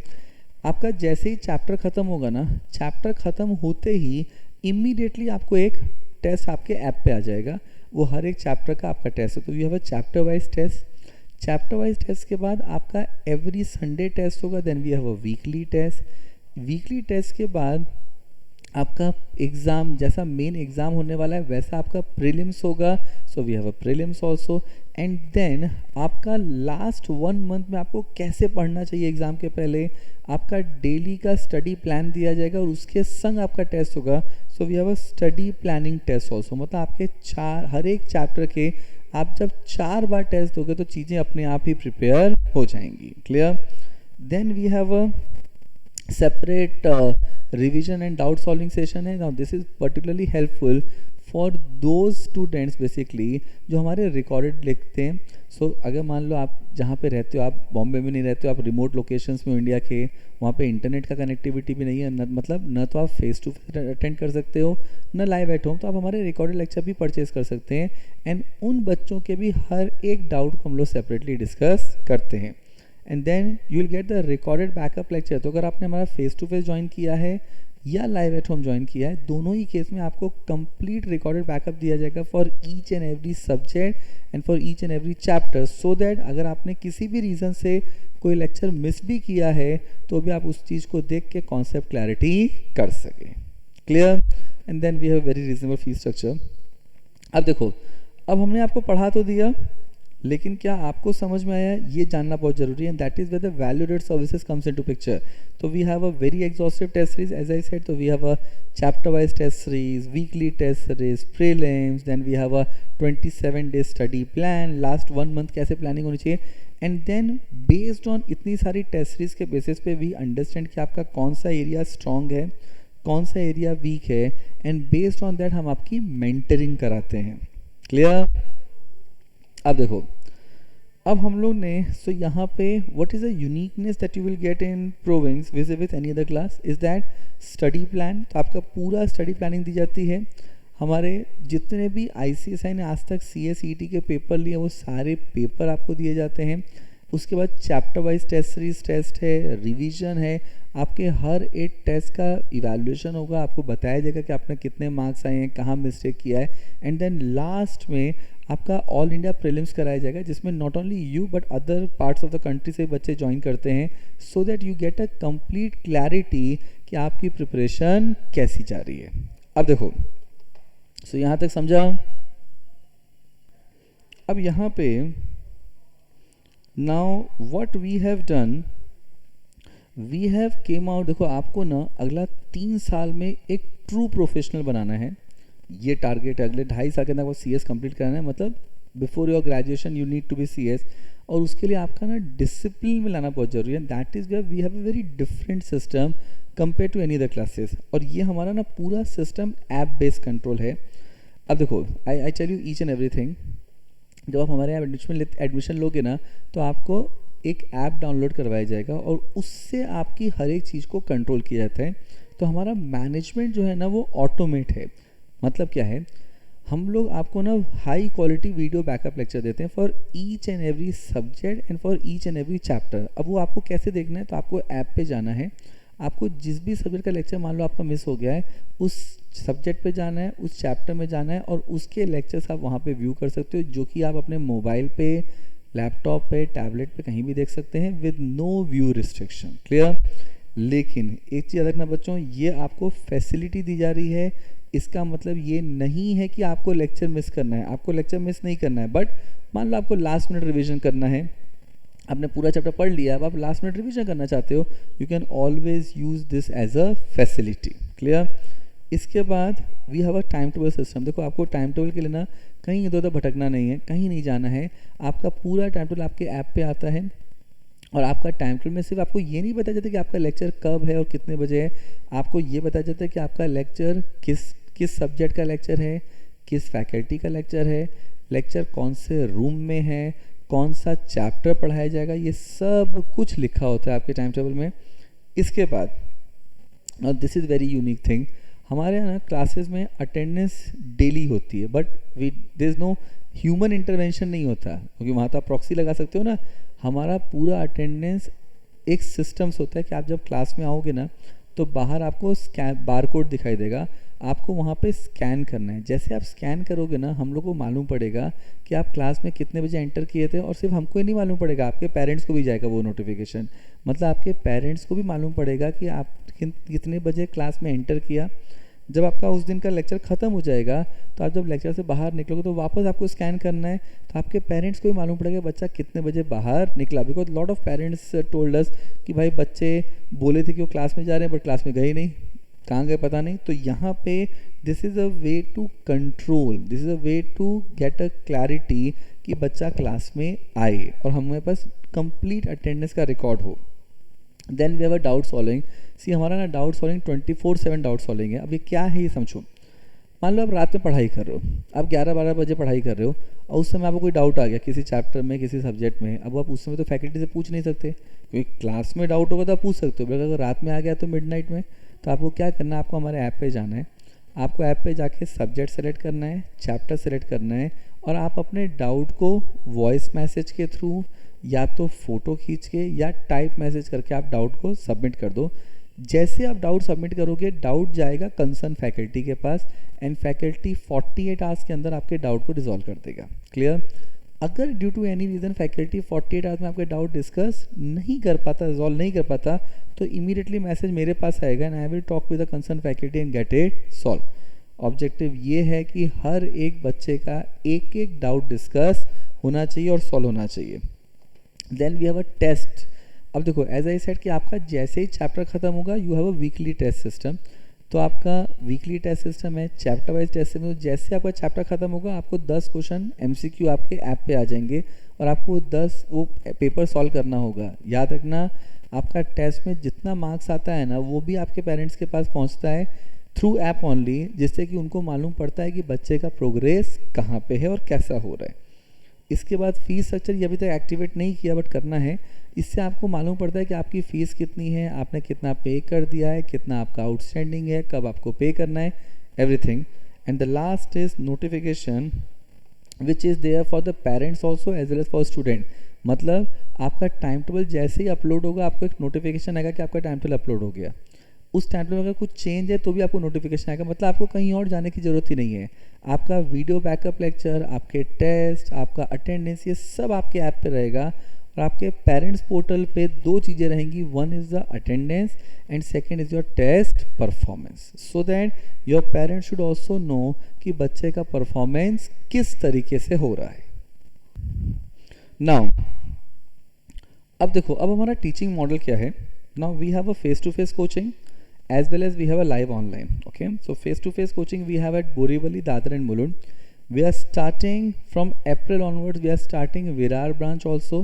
आपका जैसे ही चैप्टर ख़त्म होगा ना, चैप्टर ख़त्म होते ही इमीडिएटली आपको एक टेस्ट आपके ऐप पे आ जाएगा, वो हर एक चैप्टर का आपका टेस्ट है। तो you have a chapter wise test, chapter wise test के बाद आपका एवरी संडे टेस्ट होगा, then we have a weekly test, weekly test के बाद आपका एग्ज़ाम जैसा मेन एग्ज़ाम होने वाला है वैसा आपका प्रीलिम्स होगा, so we have a prelims also. एंड देन आपका लास्ट 1 मंथ में आपको कैसे पढ़ना चाहिए एग्ज़ाम के पहले, आपका डेली का स्टडी प्लान दिया जाएगा और उसके संग आपका टेस्ट होगा, so we have a study planning test also. मतलब आपके हर एक चैप्टर के आप जब 4 बार टेस्ट दोगे तो चीज़ें अपने आप ही प्रिपेयर हो जाएंगी। Clear? Then we have a separate revision and doubt solving session है। now this is particularly helpful for those students basically जो हमारे recorded लिखते हैं। so अगर मान लो आप जहाँ पे रहते हो, आप बॉम्बे में नहीं रहते हो, आप रिमोट लोकेशंस में इंडिया के, वहाँ पे इंटरनेट का कनेक्टिविटी भी नहीं है, मतलब न तो आप फेस टू फेस अटेंड कर सकते हो न लाइव एट होम, तो आप हमारे रिकॉर्डेड लेक्चर भी परचेज कर सकते हैं एंड उन बच्चों के भी हर एक डाउट को हम लोग सेपरेटली डिस्कस करते हैं। And then you will get the recorded backup lecture. तो अगर आपने हमारा फेस टू फेस ज्वाइन किया है या लाइव एट होम ज्वाइन किया है, दोनों ही केस में आपको कंप्लीट रिकॉर्डेड बैकअप दिया जाएगा for each and every subject and for each and every chapter, so that अगर आपने किसी भी रीज़न से कोई लेक्चर मिस भी किया है तो भी आप उस चीज़ को देख के कॉन्सेप्ट क्लैरिटी कर सकें। Clear? And then we have very reasonable fees structure. अब देखो, अब हमने आपको पढ़ा तो दिया, लेकिन क्या आपको समझ में आया, ये जानना बहुत जरूरी है। That is where the value added services comes into picture. तो we have a very exhaustive test series as I said. तो we have a chapter wise test series, weekly test series, prelims, then we have a 27 day study plan, last 1 month कैसे planning होनी चाहिए, and then based on इतनी सारी test series के basis पे we understand कि आपका कौन सा एरिया स्ट्रॉन्ग है, कौन सा एरिया वीक है, एंड बेस्ड ऑन दैट हम आपकी मेंटरिंग कराते हैं। क्लियर? अब देखो, अब हम लोग ने सो यहाँ पे what is the uniqueness that you will get in Provings विज with any other class is that study plan. तो आपका पूरा स्टडी प्लानिंग दी जाती है। हमारे जितने भी ICSI ने आज तक CA-CET के पेपर लिए वो सारे पेपर आपको दिए जाते हैं। उसके बाद chapter wise test series test है, रिवीजन है, आपके हर एक टेस्ट का इवैल्यूएशन होगा, आपको बताया जाएगा कि आपने कितने मार्क्स आए हैं, कहाँ मिस्टेक किया है, एंड देन लास्ट में आपका ऑल इंडिया प्रीलिम्स कराया जाएगा जिसमें not only you but other parts of the country से बच्चे ज्वाइन करते हैं, सो that you get a complete clarity कि आपकी प्रिपरेशन कैसी जा रही है। अब देखो, सो यहाँ तक समझा। अब यहाँ पे now what we have done, we have came out. देखो, आपको ना अगला 3 साल में एक ट्रू प्रोफेशनल बनाना है, ये टारगेट है। अगले 2.5 साल के अंदर आपको CS कंप्लीट कराना है, मतलब before your graduation you need to be CS, और उसके लिए आपका ना डिसिप्लिन में लाना बहुत जरूरी है। That is where we have a very different system compare to any other classes, और ये हमारा ना पूरा सिस्टम ऐप बेस्ड कंट्रोल है। अब देखो, I tell you each and everything. जब आप हमारे यहाँ एडमिशन लोगे ना तो आपको एक ऐप डाउनलोड करवाया जाएगा और उससे आपकी हर एक चीज़ को कंट्रोल किया जाता है। तो हमारा मैनेजमेंट जो है ना वो ऑटोमेट है। मतलब क्या है, हम लोग आपको ना high quality video backup lecture देते हैं for each and every subject and for each and every chapter. अब वो आपको कैसे देखना है, तो आपको ऐप पे जाना है, आपको जिस भी सब्जेक्ट का लेक्चर मान लो आपका मिस हो गया है, उस सब्जेक्ट पे जाना है, उस चैप्टर में जाना है और उसके लेक्चर्स आप वहाँ पे व्यू कर सकते हो, जो कि आप अपने मोबाइल पे लैपटॉप पे, टैबलेट पे कहीं भी देख सकते हैं with no view restriction. Clear? लेकिन एक चीज़ याद रखना बच्चों, ये आपको फैसिलिटी दी जा रही है, इसका मतलब ये नहीं है कि आपको लेक्चर मिस करना है, आपको लेक्चर मिस नहीं करना है। बट मान लो आपको लास्ट मिनट रिवीजन करना है, आपने पूरा चैप्टर पढ़ लिया, अब आप लास्ट मिनट रिवीजन करना चाहते हो, you can always use this as a facility. Clear? इसके बाद we have a time table system. देखो आपको टाइम टेबल के लिए ना कहीं इधर उधर भटकना नहीं है, कहीं नहीं जाना है, आपका पूरा टाइम टेबल आपके ऐप पे आता है। और आपका टाइम टेबल में सिर्फ आपको ये नहीं बताया जाता कि आपका लेक्चर कब है और कितने बजे है, आपको ये बताया जाता है कि आपका लेक्चर किस सब्जेक्ट का लेक्चर है, किस फैकल्टी का लेक्चर है, लेक्चर कौन से रूम में है, कौन सा चैप्टर पढ़ाया जाएगा, ये सब कुछ लिखा होता है आपके टाइम टेबल में। इसके बाद और this is very unique thing, हमारे यहाँ ना क्लासेस में अटेंडेंस डेली होती है, but there is no human intervention नहीं होता, क्योंकि वहाँ तो आप प्रॉक्सी लगा सकते हो ना। हमारा पूरा अटेंडेंस एक सिस्टम्स होता है कि आप जब क्लास में आओगे ना तो बाहर आपको स्कैन बारकोड दिखाई देगा, आपको वहाँ पे स्कैन करना है। जैसे आप स्कैन करोगे ना हम लोग को मालूम पड़ेगा कि आप क्लास में कितने बजे एंटर किए थे, और सिर्फ हमको ही नहीं मालूम पड़ेगा, आपके पेरेंट्स को भी जाएगा वो नोटिफिकेशन। मतलब आपके पेरेंट्स को भी मालूम पड़ेगा कि आप कितने बजे क्लास में एंटर किया। जब आपका उस दिन का लेक्चर ख़त्म हो जाएगा तो आप जब लेक्चर से बाहर निकलोगे तो वापस आपको स्कैन करना है, तो आपके पेरेंट्स को भी मालूम पड़ेगा बच्चा कितने बजे बाहर निकला। Because lot of parents told us कि भाई बच्चे बोले थे कि वो क्लास में जा रहे हैं बट क्लास में गए नहीं, कहाँ गए पता नहीं। तो यहाँ पे this is a way to control, this is a way to get a clarity कि बच्चा क्लास में आए और हमारे पास कंप्लीट अटेंडेंस का रिकॉर्ड हो। Then we have a doubt solving. See हमारा ना डाउट सॉल्विंग 24/7 डाउट सॉल्विंग है। अब ये क्या है ये समझो। मान लो आप रात में पढ़ाई कर रहे हो, आप 11-12 बजे पढ़ाई कर रहे हो और उस समय आपको कोई डाउट आ गया किसी चैप्टर में, किसी सब्जेक्ट में। अब आप उस समय तो फैकल्टी से पूछ नहीं सकते, क्योंकि क्लास में डाउट होगा तो आप पूछ सकते हो, बट अगर रात में आ गया तो मिडनाइट में, तो आपको क्या करना है, आपको हमारे ऐप पे जाना है, आपको ऐप पे जाके सब्जेक्ट सेलेक्ट करना है, चैप्टर सेलेक्ट करना है, और आप अपने डाउट को वॉइस मैसेज के थ्रू या तो फोटो खींच के या टाइप मैसेज करके आप डाउट को सबमिट कर दो। जैसे आप डाउट सबमिट करोगे डाउट जाएगा कंसर्न फैकल्टी के पास, एंड फैकल्टी 48 आवर्स के अंदर आपके डाउट को रिजॉल्व कर देगा। क्लियर? अगर due to any reason faculty 48 hours में आपके डाउट डिस्कस नहीं कर पाता, रिजॉल्व नहीं कर पाता, तो इमीडिएटली मैसेज मेरे पास आएगा and I will talk with the concern faculty and get it solve. Objective ये है कि हर एक बच्चे का एक एक डाउट डिस्कस होना चाहिए और सॉल्व होना चाहिए। Then we have a test. अब देखो एज आई सेड कि आपका जैसे ही चैप्टर खत्म होगा you have a weekly test system. तो आपका वीकली टेस्ट सिस्टम है, चैप्टर वाइज टेस्ट सिस्टम। तो जैसे आपका चैप्टर खत्म होगा आपको 10 क्वेश्चन MCQ आपके ऐप पे आ जाएंगे और आपको 10 वो पेपर सॉल्व करना होगा। याद रखना आपका टेस्ट में जितना मार्क्स आता है ना वो भी आपके पेरेंट्स के पास पहुंचता है थ्रू ऐप ओनली, जिससे कि उनको मालूम पड़ता है कि बच्चे का प्रोग्रेस कहाँ पे है और कैसा हो रहा है। इसके बाद फीस स्ट्रक्चर ये अभी तक एक्टिवेट नहीं किया बट करना है। इससे आपको मालूम पड़ता है कि आपकी फ़ीस कितनी है, आपने कितना पे कर दिया है, कितना आपका आउटस्टैंडिंग है, कब आपको पे करना है, everything. And the last is notification which is there for the parents also as well as for student. मतलब आपका टाइम टेबल जैसे ही अपलोड होगा आपको एक नोटिफिकेशन आएगा कि आपका टाइम टेबल अपलोड हो गया। उस टाइम में अगर कुछ चेंज है तो भी आपको नोटिफिकेशन आएगा। मतलब आपको कहीं और जाने की ज़रूरत ही नहीं है। आपका वीडियो बैकअप लेक्चर, आपके टेस्ट, आपका अटेंडेंस, ये सब आपके ऐप पे रहेगा। और आपके पेरेंट्स पोर्टल पे 2 चीज़ें रहेंगी, one is the attendance and second is your test performance, so that your parents should also know कि बच्चे का परफॉर्मेंस किस तरीके से हो रहा है। नाउ अब देखो अब हमारा टीचिंग मॉडल क्या है। Now we have a face to face coaching as well as we have a live online. Okay, so face to face coaching we have at Borivali, Dadar and Mulund. We are starting from April onwards, we are starting Virar branch also,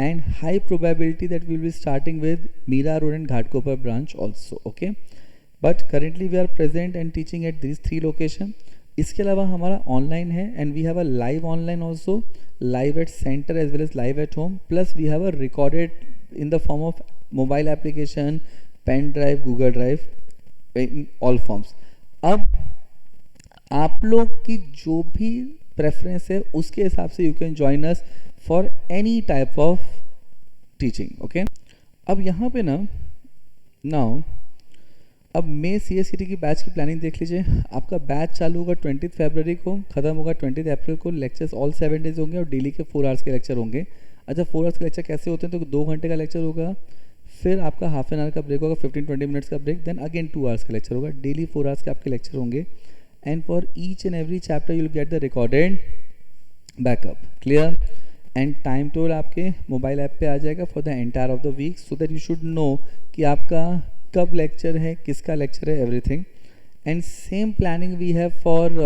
and high probability that we will be starting with Mira Road and Ghatkopar branch also. Okay, but currently we are present and teaching at these 3 locations. इसके अलावा हमारा online है and we have a live online also, live at centre as well as live at home, plus we have a recorded in the form of mobile application, pen drive, Google drive, in all forms. अब आप लोग की जो भी preference है उसके हिसाब से you can join us for any type of teaching. Okay, अब यहाँ पे ना नाउ अब मई CSCT की बैच की प्लानिंग देख लीजिए। आपका बैच चालू होगा 20 फरवरी को, ख़त्म होगा 20 अप्रैल को। लेक्चर्स ऑल 7 डेज होंगे और डेली के 4 आवर्स के लेक्चर होंगे। अच्छा, 4 आवर्स के लेक्चर कैसे होते हैं? तो 2 घंटे का लेक्चर होगा, फिर आपका हाफ एन आवर का ब्रेक होगा, 15-20 मिनट्स का ब्रेक, देन अगेन 2 आवर्स का लेक्चर होगा। डेली 4 आवर्स के आपके लेक्चर होंगे and for each and every chapter you will get the recorded backup. Clear? And time table आपके मोबाइल ऐप पे आ जाएगा for the entire of the week, so that you should know कि आपका कब लेक्चर है, किसका लेक्चर है, everything. And same planning we have for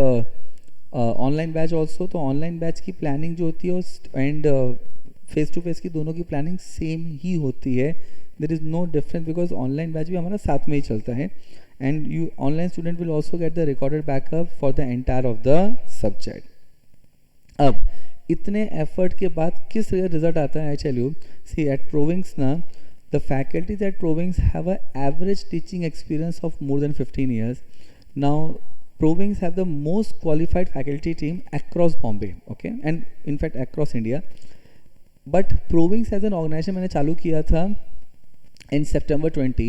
online batch also. तो ऑनलाइन बैच की प्लानिंग जो होती है एंड फेस टू फेस की दोनों की प्लानिंग सेम ही होती है। There is no difference because online batch भी हमारा साथ में ही चलता है। And you online student will also get the recorded backup for the entire of the subject. अब इतने एफर्ट के बाद किस रिजल्ट आता है? I tell you, see at Provings ना, the faculties at Provings have an average teaching experience of more than 15 years. Now, Provings have the most qualified faculty team across Bombay, okay, and in fact across India. But Provings as an organization मैंने चालू किया था in September 20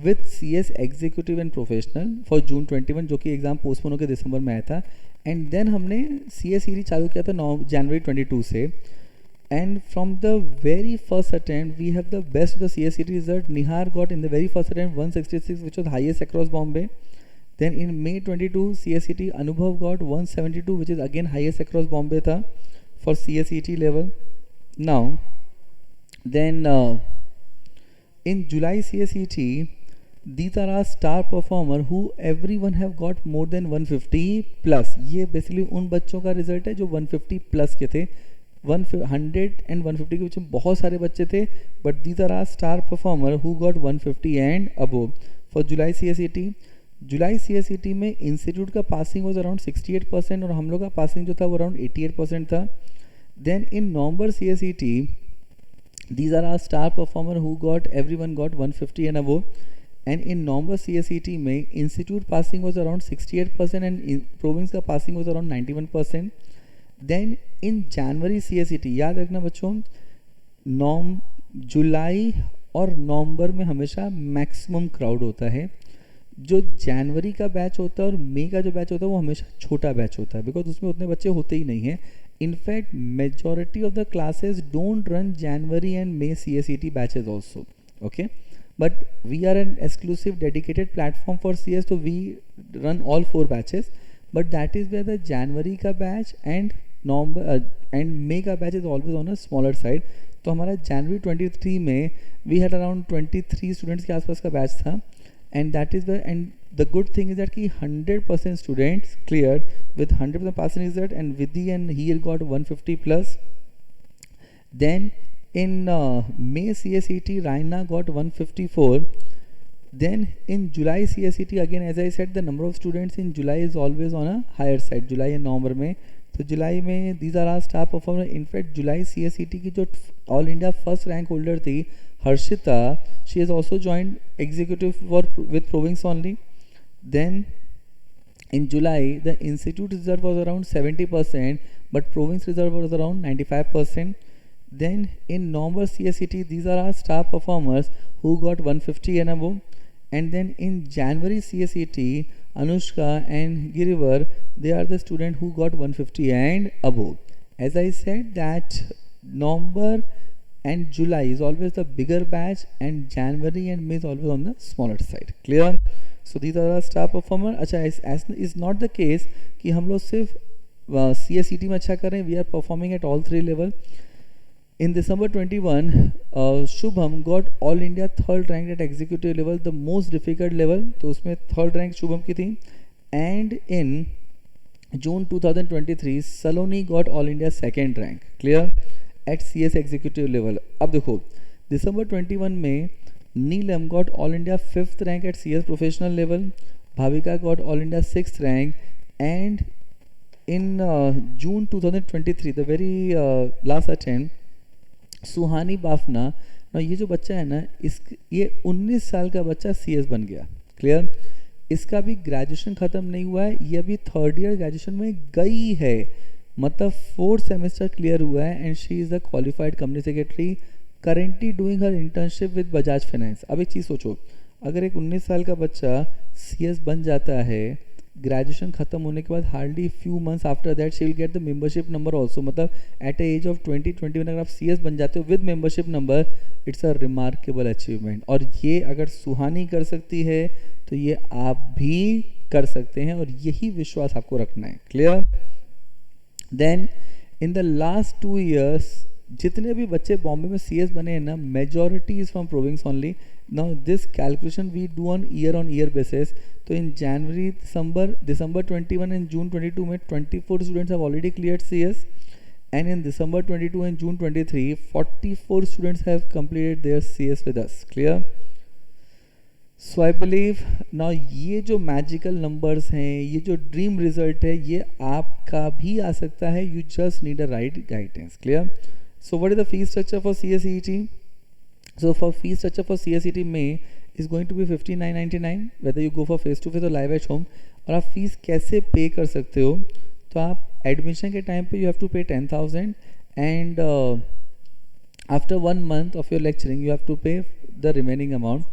with CS Executive and Professional for June 21, जो कि exam postpone होकर दिसंबर में आया था। एंड देन हमने CSED चालू किया था जनवरी 22 से। And from the very first attempt, we have the best of the CSCT result. Nihar got in the very first attempt 166, which was highest across Bombay. Then in May 22, CSCT Anubhav got 172, which is again highest across Bombay tha for CSCT level. Now, then in July CSCT, these are our star performer who everyone have got more than 150 plus. ये basically उन बच्चों का result है जो 150 plus के थे। 100 and 150 के बीच में बहुत सारे बच्चे थे, but these are are star performer who got 150 and above for July CSCT। जुलाई CSCT में इंस्टीट्यूट का पासिंग वॉज अराउंड 68% और हम लोग का पासिंग जो था वो अराउंड 88% था। Then in November CSCT these are are star performer who got everyone got 150 and above. And in November CSCT में institute passing was around 68% and Province का passing was around 91%। Then in January CSCT, याद रखना बच्चों, जुलाई और नवंबर में हमेशा maximum crowd होता है। जो जनवरी का बैच होता है और मई का जो बैच होता है वो हमेशा छोटा बैच होता है, बिकॉज उसमें उतने बच्चे होते ही नहीं हैं। In fact majority of the classes don't run January and May CSCT batches also, okay, but we are an exclusive dedicated platform for CS, तो we run all 4 batches, but that is where the January का batch and November and May का batch is always on a smaller side. तो हमारा जनवरी 23 में we had around 23 students के आसपास का batch था। And that is the end the good thing is that कि 100% students clear with 100% passing result and विदी and he got 150 plus. Then in May CSCT, Raina got 154. Then in July CSCT, again as I said, the number of students in July is always on a higher side. July and November में, तो जुलाई में these are our star performer. In fact, July CSCT की जो All India first rank holder थी Harshita, she has also joined executive for with Provings only. Then in July, the institute result was around 70%, but Provings result was around 95%. Then in November CSCT, these are our star performers who got 150 and above. And then in January CSCT, Anushka and Girivar, they are the student who got 150 and above. As I said that November and July is always the bigger batch and January and May is always on the smaller side. Clear? So these are our star performer. अच्छा, is not the case कि हम लोग सिर्फ CSCT में अच्छा कर रहे हैं. We are performing at all 3 level. In December 21, Shubham got All India 3rd ranked at executive level, the most difficult level. तो उसमें 3rd rank शुभम की थी. And in June 2023, Saloni got All India 2nd rank. Clear? At CS executive level. अब देखो, December 21 में Neelam got All India 5th rank at CS professional level. Bhavika got All India 6th rank. And in June 2023, the very last attempt, सुहानी बाफना ना, ये जो बच्चा है ना, ये 19 साल का बच्चा CS बन गया। क्लियर? इसका भी ग्रेजुएशन ख़त्म नहीं हुआ है, ये अभी 3rd ईयर ग्रेजुएशन में गई है, मतलब 4th सेमेस्टर क्लियर हुआ है। And she is the qualified company secretary, currently doing her internship with Bajaj finance. अब एक चीज़ सोचो, अगर एक 19 साल का बच्चा CS बन जाता है, ग्रेजुएशन खत्म होने के बाद hardly few months after that she will get the membership number also, मतलब एट ए एज ऑफ 20-21 अगर आप CS बन जाते हो with membership number, it's a remarkable achievement. और ये अगर सुहानी कर सकती है तो ये आप भी कर सकते हैं, और यही विश्वास आपको रखना है। Clear? Then in the last 2 years जितने भी बच्चे बॉम्बे में CS बने हैं ना, majority is from province only. Now this calculation we do on year basis. तो in January December 21 and June 22 में 24 students have already cleared CS, and in December 22 and June 23 44 students have completed their CS with us. Clear? So I believe now ये जो magical numbers हैं, ये जो dream result है, ये आपका भी आ सकता है। You just need a right guidance. Clear? So what is the fees structure for CSET? So for fee structure for CSET में is going to be 59.99 whether you go for face to face or live at home। और आप fees कैसे पे कर सकते हो? तो आप एडमिशन के टाइम पे you have to pay 10,000 and after 1 month of your lecturing you have to pay the remaining amount.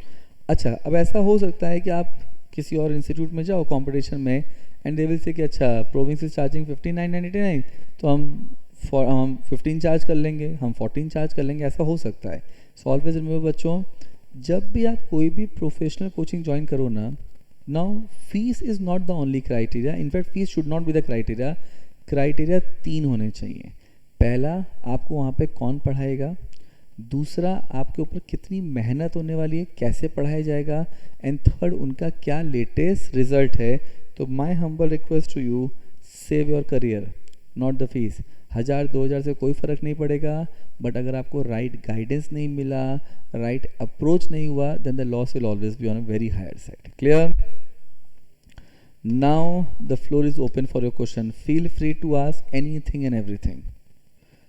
अच्छा, अब ऐसा हो सकता है कि आप किसी और इंस्टीट्यूट में जाओ कंपटीशन में एंड दे विल से कि अच्छा प्रोविंस इज चार्जिंग 59.99 तो हम 15 चार्ज कर लेंगे, हम 14 चार्ज कर लेंगे, ऐसा हो सकता है। सो ऑलवेज रिमेंबर बच्चों, जब भी आप कोई भी प्रोफेशनल कोचिंग ज्वाइन करो ना, now fees is not the only criteria, in fact fees should not be the criteria. Criteria 3 होने चाहिए। पहला, आपको वहाँ पे कौन पढ़ाएगा, दूसरा आपके ऊपर कितनी मेहनत होने वाली है, कैसे पढ़ाया जाएगा, एंड थर्ड उनका क्या लेटेस्ट रिजल्ट है। तो my humble request to you, save your career not the fees. 1000-2000 से कोई फ़र्क नहीं पड़ेगा, बट अगर आपको राइट गाइडेंस नहीं मिला, राइट अप्रोच नहीं हुआ, then the loss will always be on a very higher side. Clear? Now the floor is open for your question, feel free to ask anything and everything.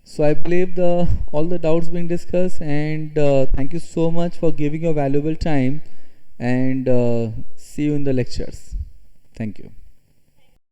So I believe all the doubts being discussed, and thank you so much for giving your valuable time, and see you in the lectures. Thank you.